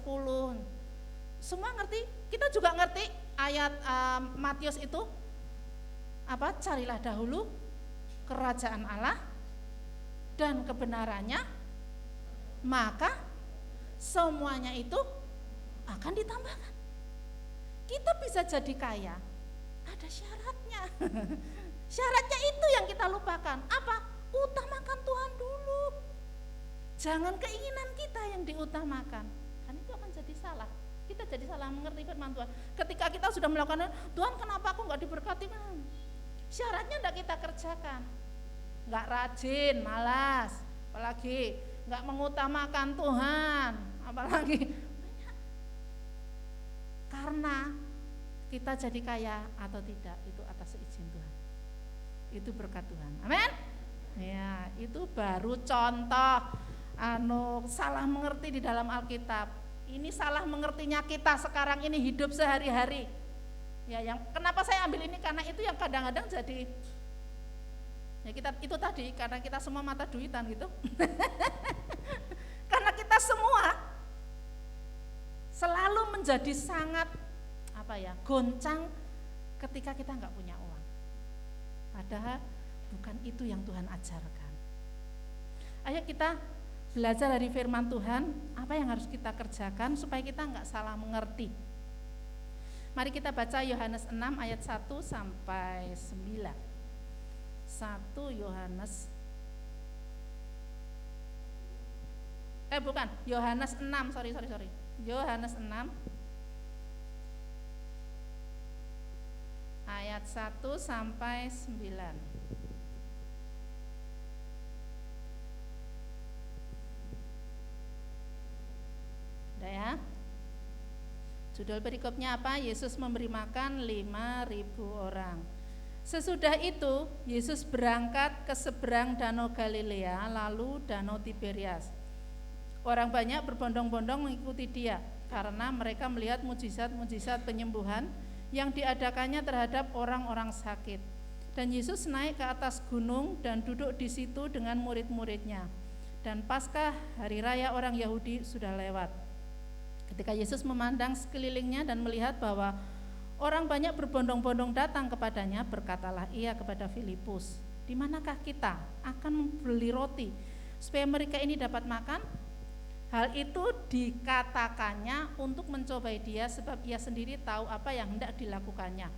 Semua ngerti, kita juga ngerti ayat Matius itu apa? Carilah dahulu kerajaan Allah dan kebenarannya, maka semuanya itu akan ditambahkan. Kita bisa jadi kaya, ada syaratnya. Syaratnya itu yang kita lupakan. Apa? Utamakan Tuhan dulu. Jangan keinginan kita yang diutamakan. Kan itu akan jadi salah. Kita jadi salah mengerti firman Tuhan. Ketika kita sudah melakukan, Tuhan kenapa aku enggak diberkati? Syaratnya enggak kita kerjakan. Enggak rajin, malas, apalagi enggak mengutamakan Tuhan, apalagi karena kita jadi kaya atau tidak itu atas izin Tuhan. Itu berkat Tuhan. Amin. Ya, itu baru contoh salah mengerti di dalam Alkitab. Ini salah mengertinya kita sekarang ini hidup sehari-hari. Ya, yang kenapa saya ambil ini karena itu yang kadang-kadang jadi ya kita itu tadi karena kita semua mata duitan gitu. Karena kita semua selalu menjadi sangat goncang ketika kita nggak punya uang. Padahal bukan itu yang Tuhan ajarkan. Ayo kita belajar dari firman Tuhan, apa yang harus kita kerjakan supaya kita nggak salah mengerti. Mari kita baca Yohanes 6 ayat 1 sampai 9. 1 Yohanes Yohanes 6, sorry. Yohanes 6 ayat 1 sampai 9. Udah ya? Judul perikopnya apa? Yesus memberi makan 5.000 orang. Sesudah itu Yesus berangkat ke seberang danau Galilea, lalu danau Tiberias. Orang banyak berbondong-bondong mengikuti dia karena mereka melihat mujizat-mujizat penyembuhan yang diadakannya terhadap orang-orang sakit. Dan Yesus naik ke atas gunung dan duduk di situ dengan murid-muridnya. Dan Paskah, hari raya orang Yahudi, sudah lewat. Ketika Yesus memandang sekelilingnya dan melihat bahwa orang banyak berbondong-bondong datang kepadanya, berkatalah ia kepada Filipus, "Di manakah kita akan membeli roti supaya mereka ini dapat makan?" Hal itu dikatakannya untuk mencobai dia sebab ia sendiri tahu apa yang hendak dilakukannya.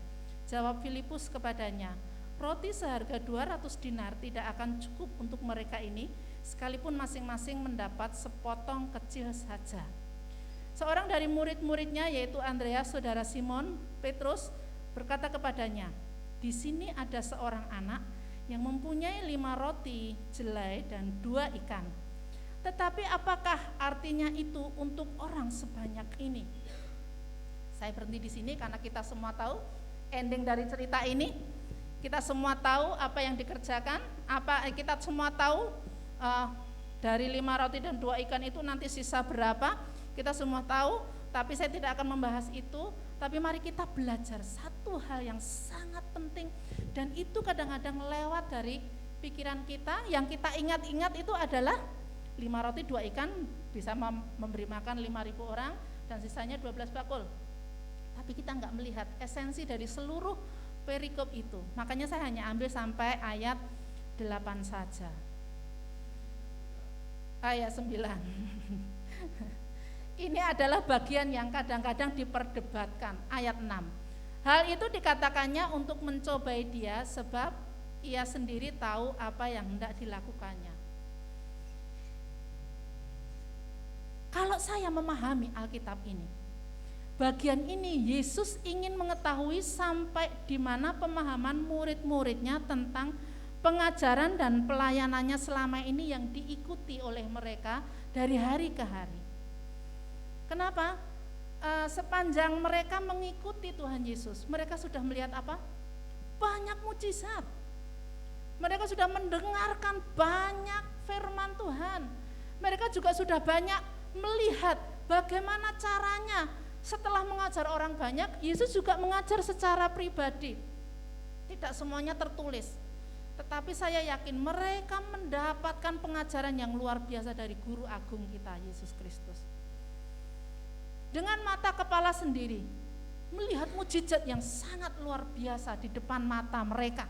Jawab Filipus kepadanya, "Roti seharga 200 dinar tidak akan cukup untuk mereka ini, sekalipun masing-masing mendapat sepotong kecil saja." Seorang dari murid-muridnya yaitu Andreas, saudara Simon Petrus, berkata kepadanya, "Di sini ada seorang anak yang mempunyai 5 roti jelai dan 2 ikan. Tetapi apakah artinya itu untuk orang sebanyak ini?" Saya berhenti di sini karena kita semua tahu ending dari cerita ini. Kita semua tahu apa yang dikerjakan, kita semua tahu dari 5 roti dan 2 ikan itu nanti sisa berapa. Kita semua tahu, tapi saya tidak akan membahas itu. Tapi mari kita belajar satu hal yang sangat penting, dan itu kadang-kadang lewat dari pikiran kita. Yang kita ingat-ingat itu adalah 5 roti 2 ikan bisa memberi makan 5.000 orang dan sisanya 12 bakul. Tapi kita enggak melihat esensi dari seluruh perikop itu. Makanya saya hanya ambil sampai ayat 8 saja. ayat 9. Ini adalah bagian yang kadang-kadang diperdebatkan, ayat 6. Hal itu dikatakannya untuk mencobai dia sebab ia sendiri tahu apa yang hendak dilakukannya. Kalau saya memahami Alkitab ini, bagian ini Yesus ingin mengetahui sampai di mana pemahaman murid-muridnya tentang pengajaran dan pelayanannya selama ini yang diikuti oleh mereka dari hari ke hari. Kenapa? Sepanjang mereka mengikuti Tuhan Yesus, mereka sudah melihat apa? Banyak mujizat. Mereka sudah mendengarkan banyak firman Tuhan. Mereka juga sudah banyak melihat bagaimana caranya. Setelah mengajar orang banyak, Yesus juga mengajar secara pribadi. Tidak semuanya tertulis. Tetapi saya yakin mereka mendapatkan pengajaran yang luar biasa dari guru agung kita, Yesus Kristus. Dengan mata kepala sendiri, melihat mujizat yang sangat luar biasa di depan mata mereka.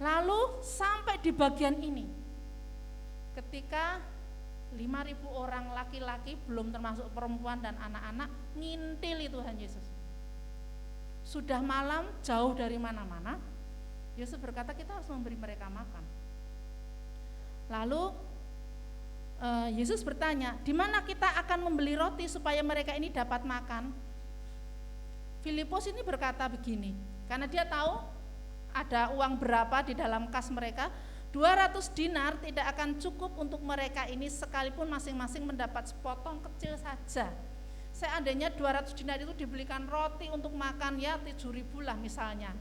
Lalu sampai di bagian ini, ketika 5.000 orang laki-laki, belum termasuk perempuan dan anak-anak, ngintili Tuhan Yesus. Sudah malam, jauh dari mana-mana, Yesus berkata kita harus memberi mereka makan. Lalu Yesus bertanya, di mana kita akan membeli roti supaya mereka ini dapat makan? Filipus ini berkata begini, karena dia tahu ada uang berapa di dalam kas mereka, 200 dinar tidak akan cukup untuk mereka ini sekalipun masing-masing mendapat sepotong kecil saja. Seandainya 200 dinar itu dibelikan roti untuk makan ya 7.000 lah misalnya.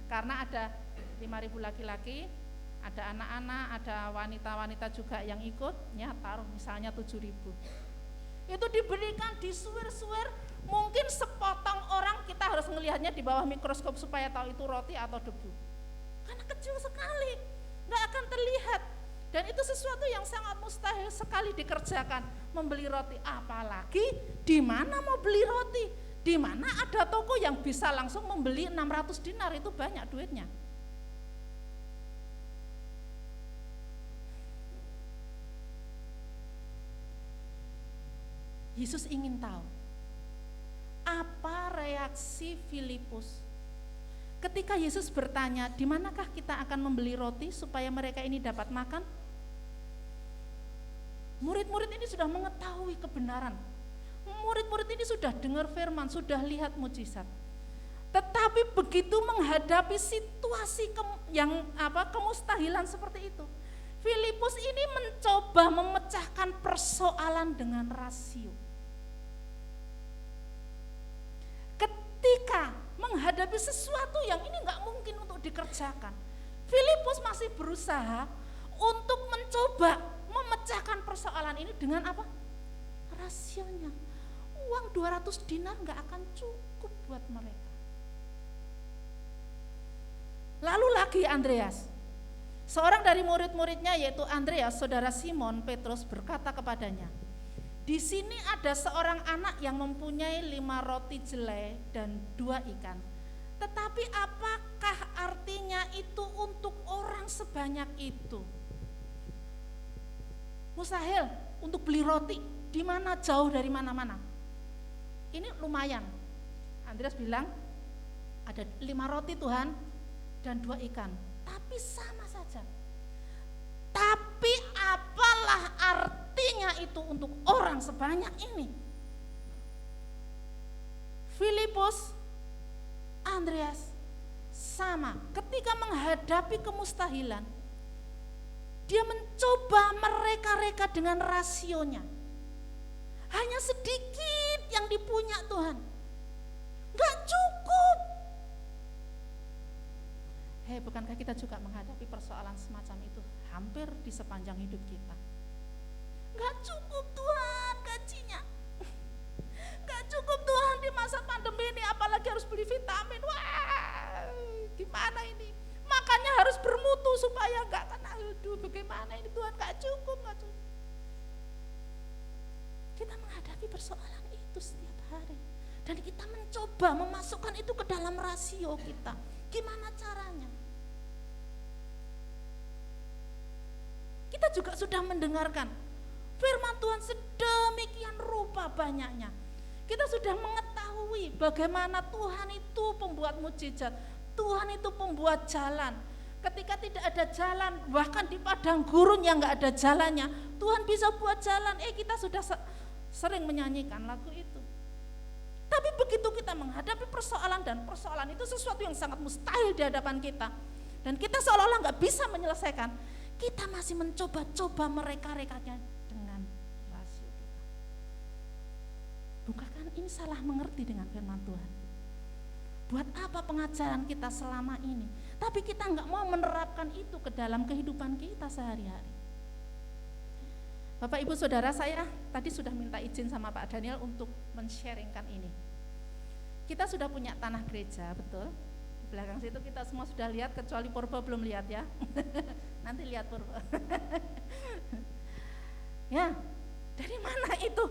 Karena ada 5.000 laki-laki, ada anak-anak, ada wanita-wanita juga yang ikut, ya taruh misalnya 7.000. Itu diberikan, disuir-suir, mungkin sepotong orang kita harus melihatnya di bawah mikroskop supaya tahu itu roti atau debu. Karena kecil sekali, nggak akan terlihat. Dan itu sesuatu yang sangat mustahil sekali dikerjakan, membeli roti. Apalagi di mana mau beli roti? Di mana ada toko yang bisa langsung membeli 600 dinar, itu banyak duitnya. Yesus ingin tahu apa reaksi Filipus ketika Yesus bertanya, di manakah kita akan membeli roti supaya mereka ini dapat makan? Murid-murid ini sudah mengetahui kebenaran. Murid-murid ini sudah dengar firman, sudah lihat mujizat. Tetapi begitu menghadapi situasi kemustahilan seperti itu, Filipus ini mencoba memecahkan persoalan dengan rasio. Ketika menghadapi sesuatu yang ini nggak mungkin untuk dikerjakan, Filipus masih berusaha untuk mencoba memecahkan persoalan ini dengan apa? Rasionya. Uang 200 dinar nggak akan cukup buat mereka. Lalu lagi Andreas, seorang dari murid-muridnya yaitu Andreas, saudara Simon Petrus berkata kepadanya, di sini ada seorang anak yang mempunyai 5 roti jelai dan 2 ikan. Tetapi apakah artinya itu untuk orang sebanyak itu? Mustahil untuk beli roti, di mana jauh dari mana-mana. Ini lumayan. Andreas bilang, ada 5 roti Tuhan dan 2 ikan. Tapi sama saja. Tapi apalah artinya itu untuk orang sebanyak ini? Filipus, Andreas sama. Ketika menghadapi kemustahilan, dia mencoba mereka-reka dengan rasionya. Hanya sedikit yang dipunya Tuhan, gak cukup. Bukankah kita juga menghadapi persoalan semacam itu hampir di sepanjang hidup kita? Gak cukup Tuhan gajinya, gak cukup Tuhan di masa pandemi ini, apalagi harus beli vitamin. Wah, gimana ini? Makannya harus bermutu supaya gak kena. Aduh, bagaimana ini Tuhan, gak cukup, gak cukup. Kita menghadapi persoalan itu setiap hari, dan kita mencoba memasukkan itu ke dalam rasio kita. Gimana caranya? Kita kita juga sudah mendengarkan firman Tuhan sedemikian rupa banyaknya. Kita sudah mengetahui bagaimana Tuhan itu pembuat mukjizat, Tuhan itu pembuat jalan. Ketika tidak ada jalan, bahkan di padang gurun yang nggak ada jalannya, Tuhan bisa buat jalan. Kita sudah sering menyanyikan lagu itu. Tapi begitu kita menghadapi persoalan, dan persoalan itu sesuatu yang sangat mustahil di hadapan kita, dan kita seolah-olah nggak bisa menyelesaikan, kita masih mencoba-coba mereka-rekanya dengan rasio kita. Bukankah ini salah mengerti dengan firman Tuhan? Buat apa pengajaran kita selama ini? Tapi kita nggak mau menerapkan itu ke dalam kehidupan kita sehari-hari. Bapak Ibu Saudara, saya tadi sudah minta izin sama Pak Daniel untuk men-sharingkan ini. Kita sudah punya tanah gereja, betul? Di belakang situ kita semua sudah lihat, kecuali Purba belum lihat ya. Nanti lihat Purba. Ya, dari mana itu?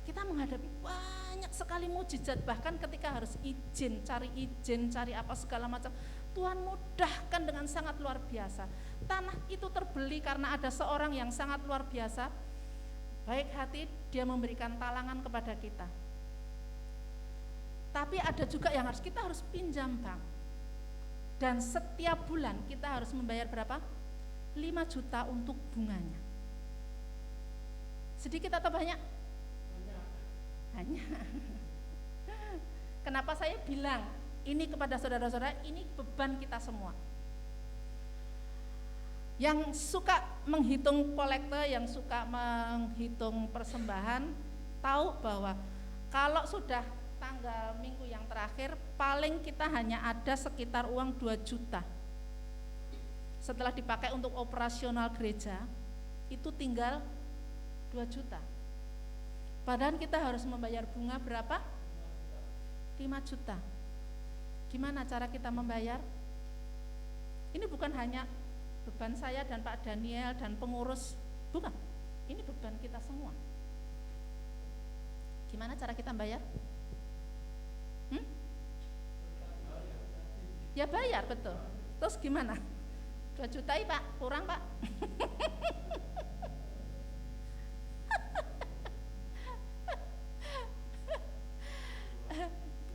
Kita menghadapi banyak sekali mukjizat, bahkan ketika harus izin, cari apa segala macam. Tuhan mudahkan dengan sangat luar biasa. Tanah itu terbeli karena ada seorang yang sangat luar biasa, baik hati, dia memberikan talangan kepada kita. Tapi ada juga yang kita harus pinjam bank. Dan setiap bulan kita harus membayar berapa? 5 juta untuk bunganya. Sedikit atau banyak? Banyak. Kenapa saya bilang ini kepada saudara-saudara, ini beban kita semua. Yang suka menghitung kolektor, yang suka menghitung persembahan, tahu bahwa kalau sudah tanggal minggu yang terakhir, paling kita hanya ada sekitar uang 2 juta. Setelah dipakai untuk operasional gereja, itu tinggal 2 juta. Padahal kita harus membayar bunga berapa? 5 juta. Gimana cara kita membayar? Ini bukan hanya beban saya dan Pak Daniel dan pengurus, bukan. Ini beban kita semua. Gimana cara kita bayar? Ya bayar, betul. Terus gimana? 2 juta Pak, kurang Pak.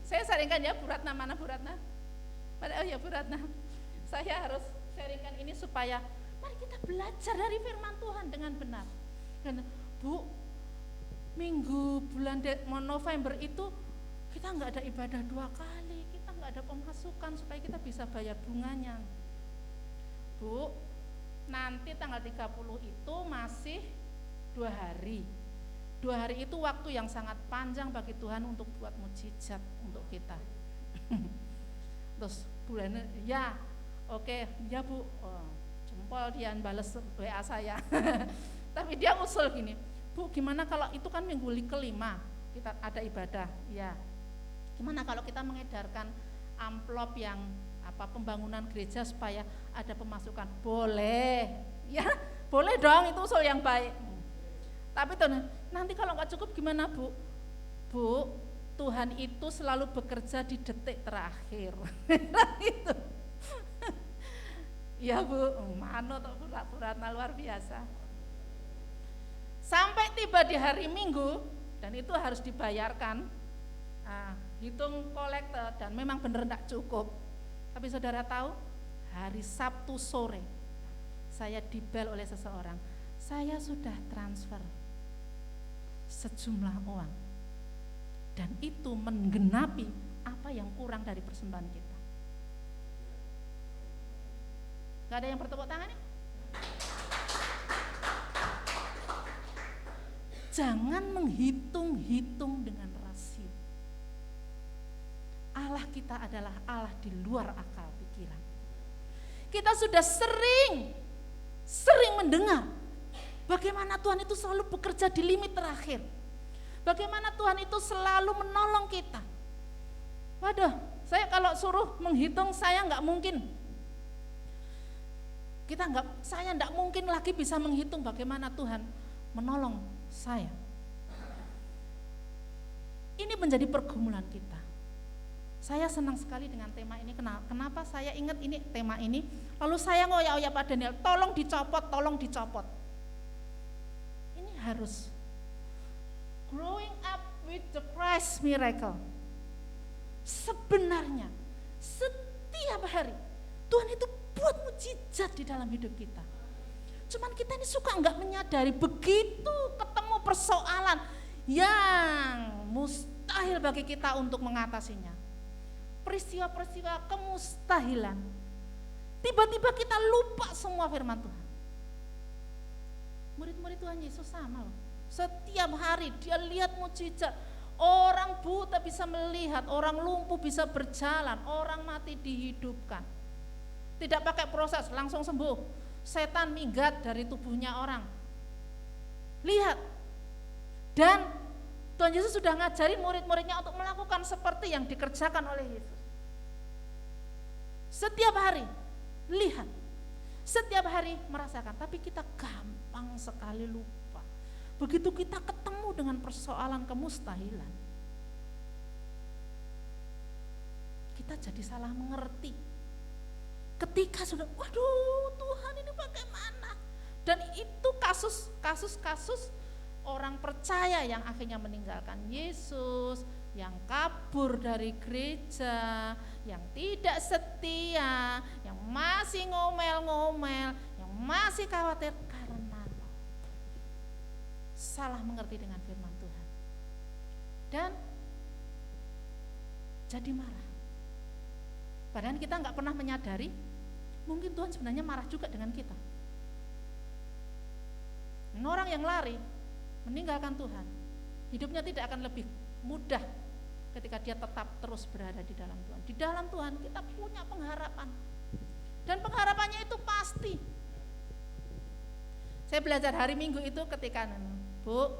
Saya sharingkan ya, Bu Ratna, mana Bu Ratna? Oh ya Bu Ratna, saya harus sharingkan ini supaya mari kita belajar dari firman Tuhan dengan benar. Dan Bu, minggu bulan November itu kita nggak ada ibadah 2 kali, kita nggak ada pemasukan supaya kita bisa bayar bunganya. Bu, nanti tanggal 30 itu masih 2 hari. 2 hari itu waktu yang sangat panjang bagi Tuhan untuk buat mukjizat untuk kita. Terus bulan ya, oke, ya Bu, jempol dia bales WA saya. Tapi dia usul gini, Bu, gimana kalau itu kan minggu kelima kita ada ibadah, ya. Gimana kalau kita mengedarkan amplop yang pembangunan gereja supaya ada pemasukan? Boleh, ya, boleh dong, itu usul yang baik. Tapi nanti kalau nggak cukup gimana Bu? Bu, Tuhan itu selalu bekerja di detik terakhir. Itu. Ya Bu, mano tuh Bu Ratna luar biasa. Sampai tiba di hari Minggu dan itu harus dibayarkan. Hitung kolektor dan memang benar enggak cukup. Tapi saudara tahu, hari Sabtu sore saya dibel oleh seseorang. Saya sudah transfer sejumlah uang dan itu menggenapi apa yang kurang dari persembahan kita. Gak ada yang bertepuk tangan nih? Jangan menghitung-hitung dengan rasio. Allah kita adalah Allah di luar akal pikiran. Kita sudah sering mendengar bagaimana Tuhan itu selalu bekerja di limit terakhir. Bagaimana Tuhan itu selalu menolong kita. Waduh, saya kalau suruh menghitung saya nggak mungkin. Saya nggak mungkin lagi bisa menghitung bagaimana Tuhan menolong saya. Ini menjadi pergumulan kita. Saya senang sekali dengan tema ini. Kenapa saya ingat ini tema ini? Lalu saya ngoyak-ngoyak Pak Daniel, tolong dicopot. Ini harus growing up with the Christ miracle. Sebenarnya setiap hari Tuhan itu buat mujizat di dalam hidup kita. Cuman kita ini suka nggak menyadari, begitu ketemu persoalan yang mustahil bagi kita untuk mengatasinya. Peristiwa-peristiwa kemustahilan, tiba-tiba kita lupa semua firman Tuhan. Murid-murid Tuhan Yesus sama loh. Setiap hari dia lihat mujizat. Orang buta bisa melihat, orang lumpuh bisa berjalan, orang mati dihidupkan. Tidak pakai proses, langsung sembuh. Setan minggat dari tubuhnya orang. Lihat. Dan Tuhan Yesus sudah ngajari murid-muridnya untuk melakukan seperti yang dikerjakan oleh Yesus. Setiap hari lihat, setiap hari merasakan, tapi kita gampang sekali lupa. Begitu kita ketemu dengan persoalan kemustahilan, kita jadi salah mengerti. Ketika sudah, waduh Tuhan ini bagaimana? Dan itu kasus orang percaya yang akhirnya meninggalkan Yesus, yang kabur dari gereja, yang tidak setia, yang masih ngomel-ngomel, yang masih khawatir karena salah mengerti dengan firman Tuhan. Dan jadi marah. Padahal kita nggak pernah menyadari, mungkin Tuhan sebenarnya marah juga dengan kita. Orang yang lari meninggalkan Tuhan, hidupnya tidak akan lebih mudah ketika dia tetap terus berada di dalam Tuhan. Di dalam Tuhan kita punya pengharapan, dan pengharapannya itu pasti. Saya belajar hari Minggu itu ketika, Bu,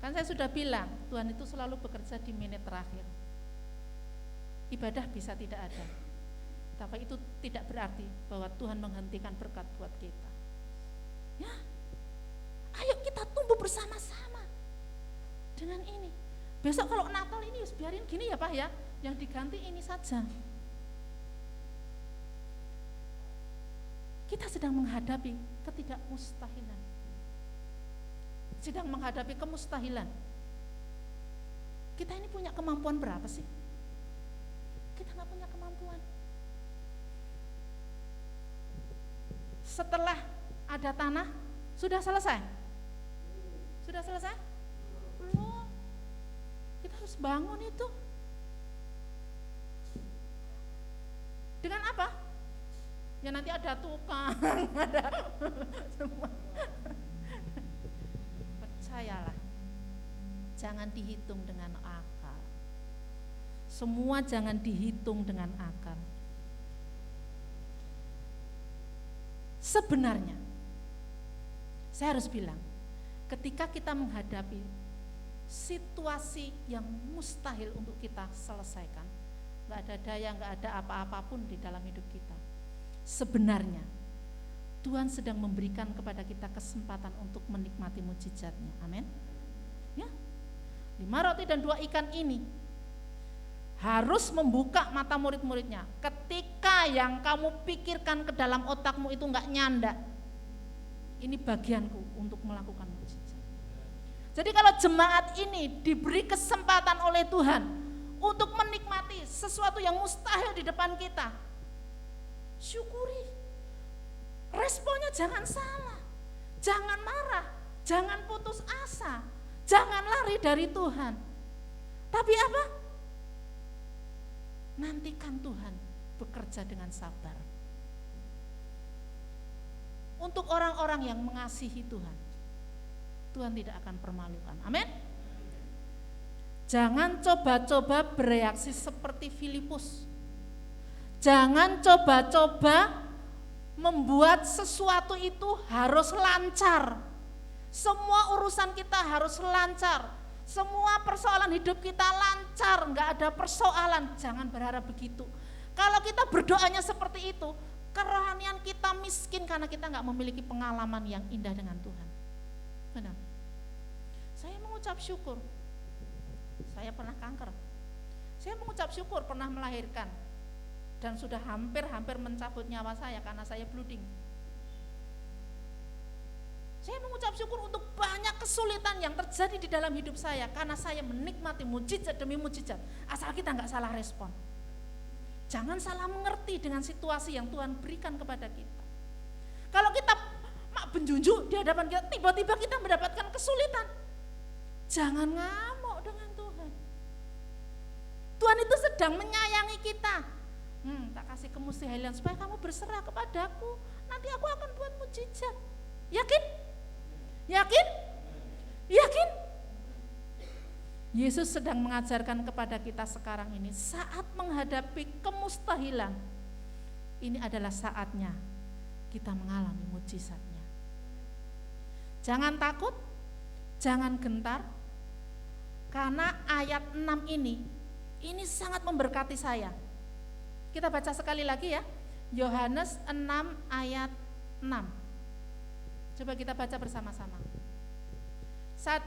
kan saya sudah bilang Tuhan itu selalu bekerja di menit terakhir. Ibadah bisa tidak ada, tapi itu tidak berarti bahwa Tuhan menghentikan berkat buat kita. Ya, ayo kita tumbuh bersama-sama dengan ini. Besok kalau Natal ini biarin gini ya Pak ya, yang diganti ini saja. Kita sedang menghadapi ketidakmustahilan, sedang menghadapi kemustahilan. Kita ini punya kemampuan berapa sih? Kita nggak punya kemampuan. Setelah ada tanah, sudah selesai? Sudah selesai? Belum. Kita harus bangun itu. Dengan apa? Ya nanti ada tukang, ada semua. Percayalah, jangan dihitung dengan akal. Semua jangan dihitung dengan akal. Sebenarnya, saya harus bilang, ketika kita menghadapi situasi yang mustahil untuk kita selesaikan, nggak ada daya, nggak ada apa-apapun di dalam hidup kita, sebenarnya Tuhan sedang memberikan kepada kita kesempatan untuk menikmati mujizatnya. Amin. Ya, 5 roti dan 2 ikan ini harus membuka mata murid-muridnya. Ketika yang kamu pikirkan ke dalam otakmu itu nggak nyanda, ini bagianku untuk melakukan mujizat. Jadi kalau jemaat ini diberi kesempatan oleh Tuhan untuk menikmati sesuatu yang mustahil di depan kita, syukuri. Responnya jangan salah, jangan marah, jangan putus asa, jangan lari dari Tuhan. Tapi apa? Nantikan Tuhan bekerja dengan sabar. Untuk orang-orang yang mengasihi Tuhan, Tuhan tidak akan permalukan. Amin. Jangan coba-coba bereaksi seperti Filipus. Jangan coba-coba membuat sesuatu itu harus lancar. Semua urusan kita harus lancar. Semua persoalan hidup kita lancar, nggak ada persoalan. Jangan berharap begitu. Kalau kita berdoanya seperti itu, kerohanian kita miskin karena kita nggak memiliki pengalaman yang indah dengan Tuhan. Benar. Saya mengucap syukur. Saya pernah kanker. Saya mengucap syukur pernah melahirkan dan sudah hampir-hampir mencabut nyawa saya karena saya bleeding. Saya mengucap syukur untuk banyak kesulitan yang terjadi di dalam hidup saya karena saya menikmati mujizat demi mujizat. Asal kita nggak salah respon. Jangan salah mengerti dengan situasi yang Tuhan berikan kepada kita. Kalau kita mak benjunjuk di hadapan kita, tiba-tiba kita mendapatkan kesulitan. Jangan ngamuk dengan Tuhan. Tuhan itu sedang menyayangi kita. Tak kasih kemustihan supaya kamu berserah kepadaku. Nanti aku akan buat mujizat. Yakin? Yakin? Yakin? Yesus sedang mengajarkan kepada kita sekarang ini, saat menghadapi kemustahilan, ini adalah saatnya kita mengalami mujizatnya. Jangan takut, jangan gentar, karena ayat 6 ini sangat memberkati saya. Kita baca sekali lagi ya, Yohanes 6 ayat 6. Coba kita baca bersama-sama. 1,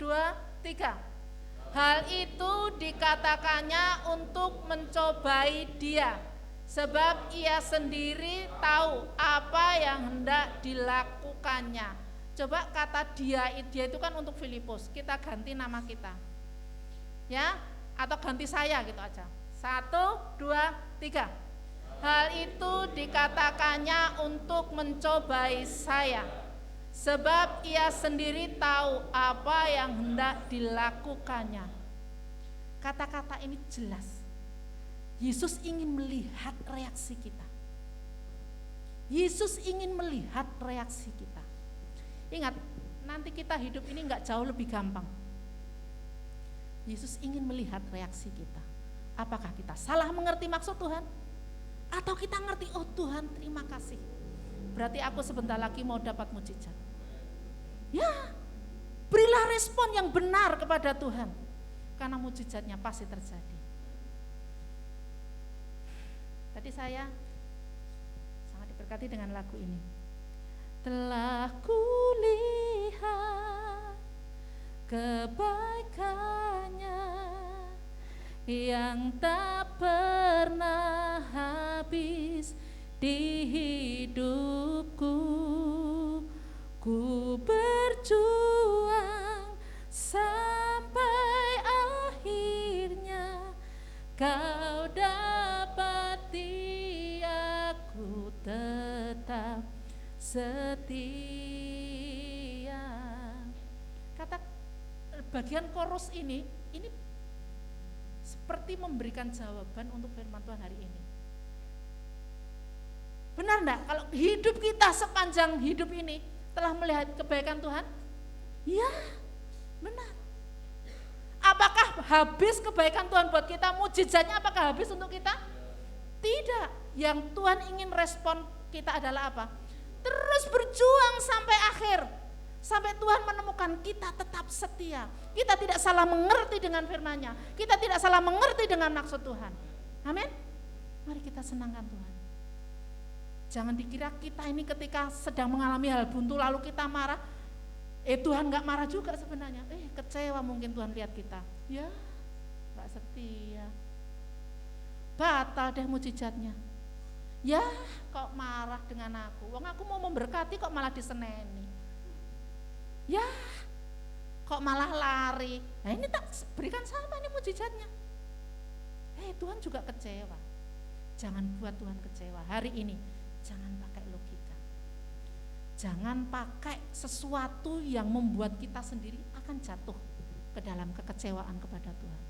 2, 3. Hal itu dikatakannya untuk mencobai dia, sebab ia sendiri tahu apa yang hendak dilakukannya. Coba kata dia itu kan untuk Filipus, kita ganti nama kita. Ya, atau ganti saya gitu aja. 1, 2, 3. Hal itu dikatakannya untuk mencobai saya, sebab ia sendiri tahu apa yang hendak dilakukannya. Kata-kata ini jelas. Yesus ingin melihat reaksi kita. Yesus ingin melihat reaksi kita. Ingat, nanti kita hidup ini enggak jauh lebih gampang. Yesus ingin melihat reaksi kita. Apakah kita salah mengerti maksud Tuhan? Atau kita ngerti, oh Tuhan terima kasih. Berarti aku sebentar lagi mau dapat mujizat. Ya, berilah respon yang benar kepada Tuhan. Karena mujizatnya pasti terjadi. Tadi saya sangat diberkati dengan lagu ini. Telah kulihat kebaikannya yang tak pernah habis di hidupku. Ku berjuang sampai akhirnya kau dapati aku tetap setia. Kata bagian chorus ini seperti memberikan jawaban untuk firman Tuhan hari ini. Benar enggak? Kalau hidup kita sepanjang hidup ini telah melihat kebaikan Tuhan? Ya, benar. Apakah habis kebaikan Tuhan buat kita? Mujizatnya apakah habis untuk kita? Tidak. Yang Tuhan ingin respon kita adalah apa? Terus berjuang sampai akhir. Sampai Tuhan menemukan kita tetap setia. Kita tidak salah mengerti dengan firman-Nya. Kita tidak salah mengerti dengan maksud Tuhan. Amin. Mari kita senangkan Tuhan. Jangan dikira kita ini ketika sedang mengalami hal buntu lalu kita marah. Tuhan gak marah juga sebenarnya. Kecewa mungkin Tuhan lihat kita. Ya, gak setia. Batal deh mujizatnya. Ya, kok marah dengan aku? Wong aku mau memberkati kok malah diseneni. Ya, kok malah lari. Nah ini tak berikan sama ini mujizatnya. Tuhan juga kecewa. Jangan buat Tuhan kecewa. Hari ini jangan pakai logika. Jangan pakai sesuatu yang membuat kita sendiri akan jatuh ke dalam kekecewaan kepada Tuhan.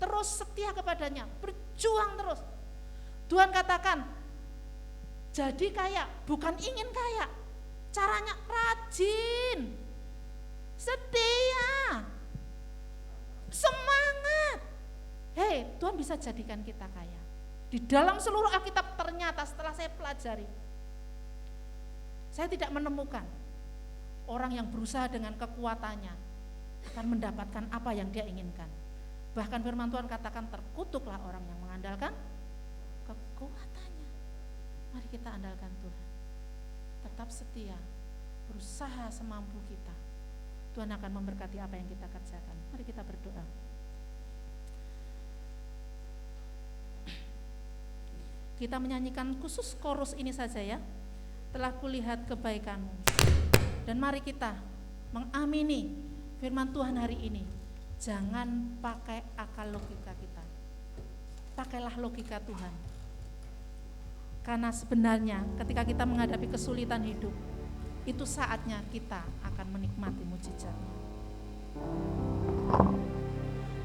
Terus setia kepadanya, berjuang terus. Tuhan katakan, jadi kaya, bukan ingin kaya. Caranya rajin, setia, semangat. Tuhan bisa jadikan kita kaya. Di dalam seluruh Alkitab ternyata setelah saya pelajari, saya tidak menemukan orang yang berusaha dengan kekuatannya akan mendapatkan apa yang dia inginkan. Bahkan firman Tuhan katakan terkutuklah orang yang mengandalkan kekuatannya. Mari kita andalkan Tuhan. Tetap setia, berusaha semampu kita. Tuhan akan memberkati apa yang kita kerjakan. Mari kita berdoa. Kita menyanyikan khusus chorus ini saja ya. Telah kulihat kebaikan-Mu. Dan mari kita mengamini firman Tuhan hari ini. Jangan pakai akal logika kita. Pakailah logika Tuhan. Karena sebenarnya ketika kita menghadapi kesulitan hidup, itu saatnya kita akan menikmati mujizat-Nya.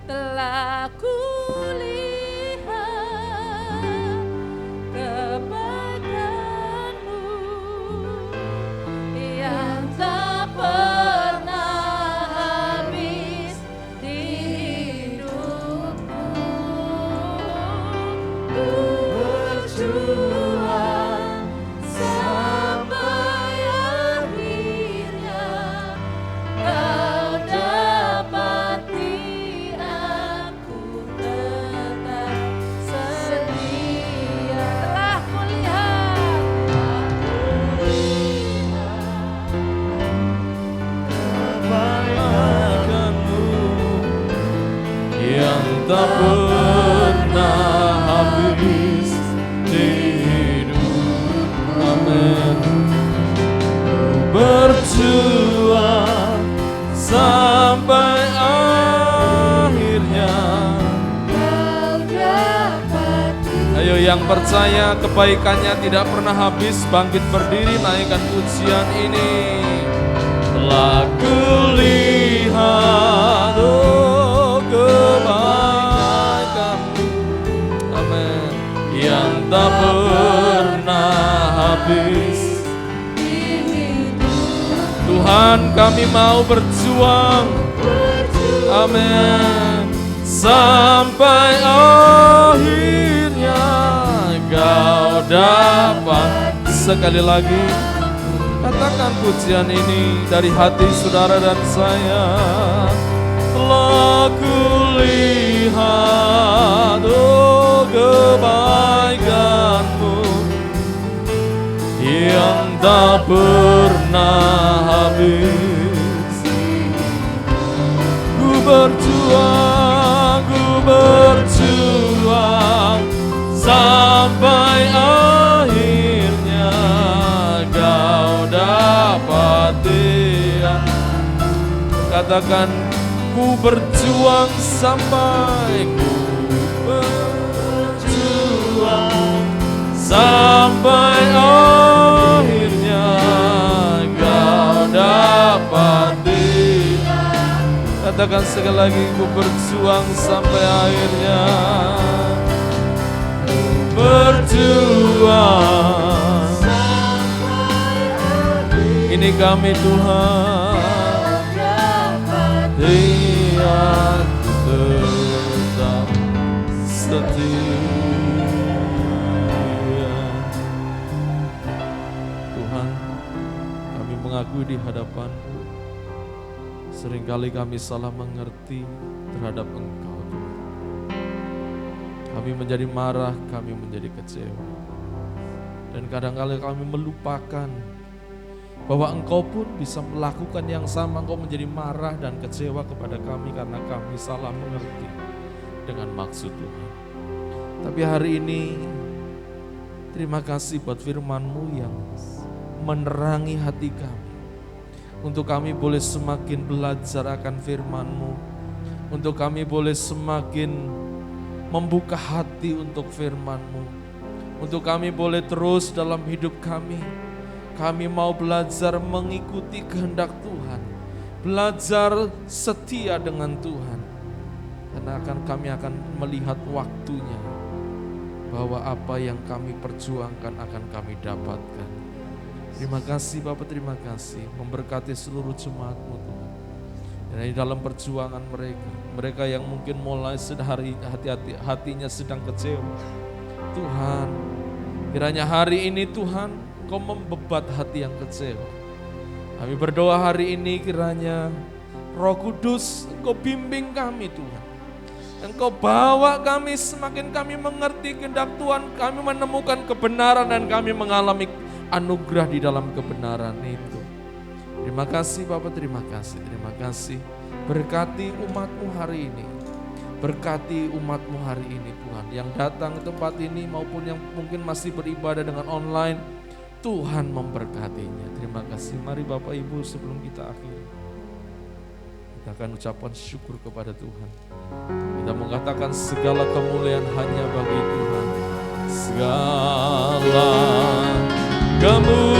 Telah kulihat kebaikan-Mu yang tak pernah habis di hidupku. Ku berjuang sampai akhirnya Kau dapati aku tetap setia. Telah kulihat kebaikan-Mu yang tak pernah habis di hidup. Amin. Berjuang sampai akhirnya. Ayo yang percaya kebaikannya tidak pernah habis, bangkit berdiri, naikkan pujian ini. Telah kulihat kebaikan-Mu, amin, yang tak pernah habis. Tuhan, kami mau berjuang, amin, sampai akhirnya Kau dapat. Sekali lagi katakan pujian ini dari hati saudara dan saya. Telah kulihat kebaikan-Mu yang tak pernah habis. Ku berjuang sampai akhirnya Kau dapati. Katakan, ku berjuang sampai, ku berjuang sampai akhirnya Kau dapati. Katakan sekali lagi, ku berjuang sampai akhirnya. Berjuang. Ini kami Tuhan, Dia tetap setia. Tuhan, kami mengakui di hadapan-Mu, seringkali kami salah mengerti terhadap Engkau. Kami menjadi marah, kami menjadi kecewa. Dan kadang-kadang kami melupakan bahwa Engkau pun bisa melakukan yang sama. Engkau menjadi marah dan kecewa kepada kami karena kami salah mengerti dengan maksud Tuhan. Tapi hari ini terima kasih buat firman-Mu yang menerangi hati kami, untuk kami boleh semakin belajar akan firman-Mu, untuk kami boleh semakin membuka hati untuk firman-Mu, untuk kami boleh terus dalam hidup kami. Kami mau belajar mengikuti kehendak Tuhan, belajar setia dengan Tuhan, karena kami akan melihat waktunya bahwa apa yang kami perjuangkan akan kami dapatkan. Terima kasih Bapak, terima kasih, memberkati seluruh jemaat-Mu Tuhan. Dan di dalam perjuangan mereka yang mungkin mulai hatinya sedang kecewa, Tuhan, kiranya hari ini Tuhan Kau membebat hati yang kecewa. Kami berdoa hari ini kiranya Roh Kudus Engkau bimbing kami Tuhan. Engkau bawa kami, semakin kami mengerti kehendak Tuhan, kami menemukan kebenaran dan kami mengalami anugerah di dalam kebenaran itu. Terima kasih Bapak, terima kasih. Berkati umat-Mu hari ini. Berkati umat-Mu hari ini Tuhan, yang datang ke tempat ini maupun yang mungkin masih beribadah dengan online. Tuhan memberkatinya. Terima kasih. Mari Bapak Ibu, sebelum kita akhiri, kita akan ucapkan syukur kepada Tuhan. Kita mengatakan segala kemuliaan hanya bagi Tuhan. Segala kemuliaan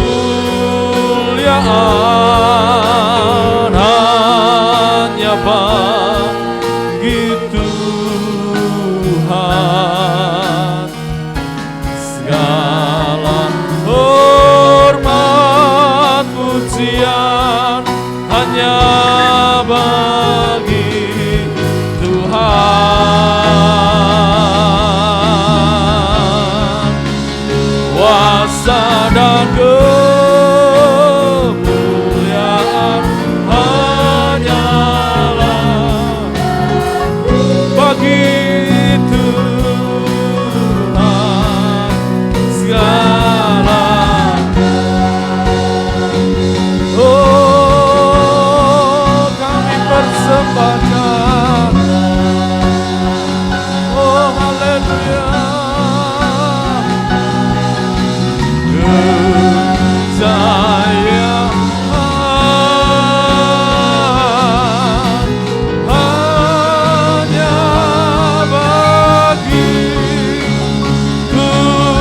hanya bagi Tuhan. Segala hormat pujian hanya bagi Tuhan. Kuasa dan kemuliaan hanyalah bagi Tuhan. Segala kami persembahkan. Oh haleluya. Kejayaan hanya bagi Tuhan.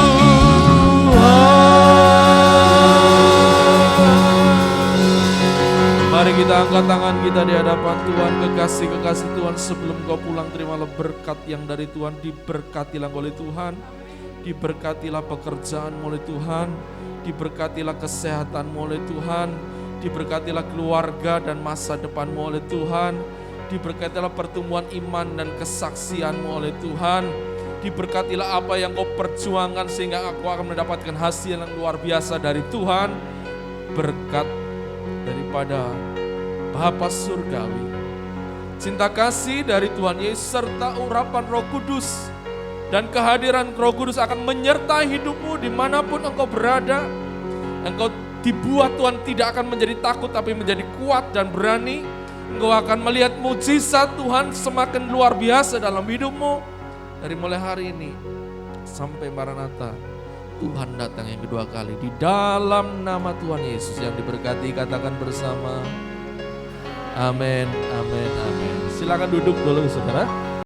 Mari kita angkat tangan kita di hadapan Tuhan. Kekasih-kekasih Tuhan, sebelum kau pulang, terimalah berkat yang dari Tuhan. Diberkatilah oleh Tuhan, diberkatilah pekerjaanmu oleh Tuhan, diberkatilah kesehatanmu oleh Tuhan, diberkatilah keluarga dan masa depanmu oleh Tuhan, diberkatilah pertumbuhan iman dan kesaksianmu oleh Tuhan, diberkatilah apa yang kau perjuangkan sehingga aku akan mendapatkan hasil yang luar biasa dari Tuhan. Berkat daripada Bapa Surgawi, cinta kasih dari Tuhan Yesus serta urapan Roh Kudus dan kehadiran Roh Kudus akan menyertai hidupmu dimanapun engkau berada. Engkau dibuat Tuhan tidak akan menjadi takut tapi menjadi kuat dan berani. Engkau akan melihat mujizat Tuhan semakin luar biasa dalam hidupmu. Dari mulai hari ini sampai Maranatha, Tuhan datang yang kedua kali. Di dalam nama Tuhan Yesus yang diberkati, katakan bersama, amin, amin, amin. Silakan duduk dulu saudara.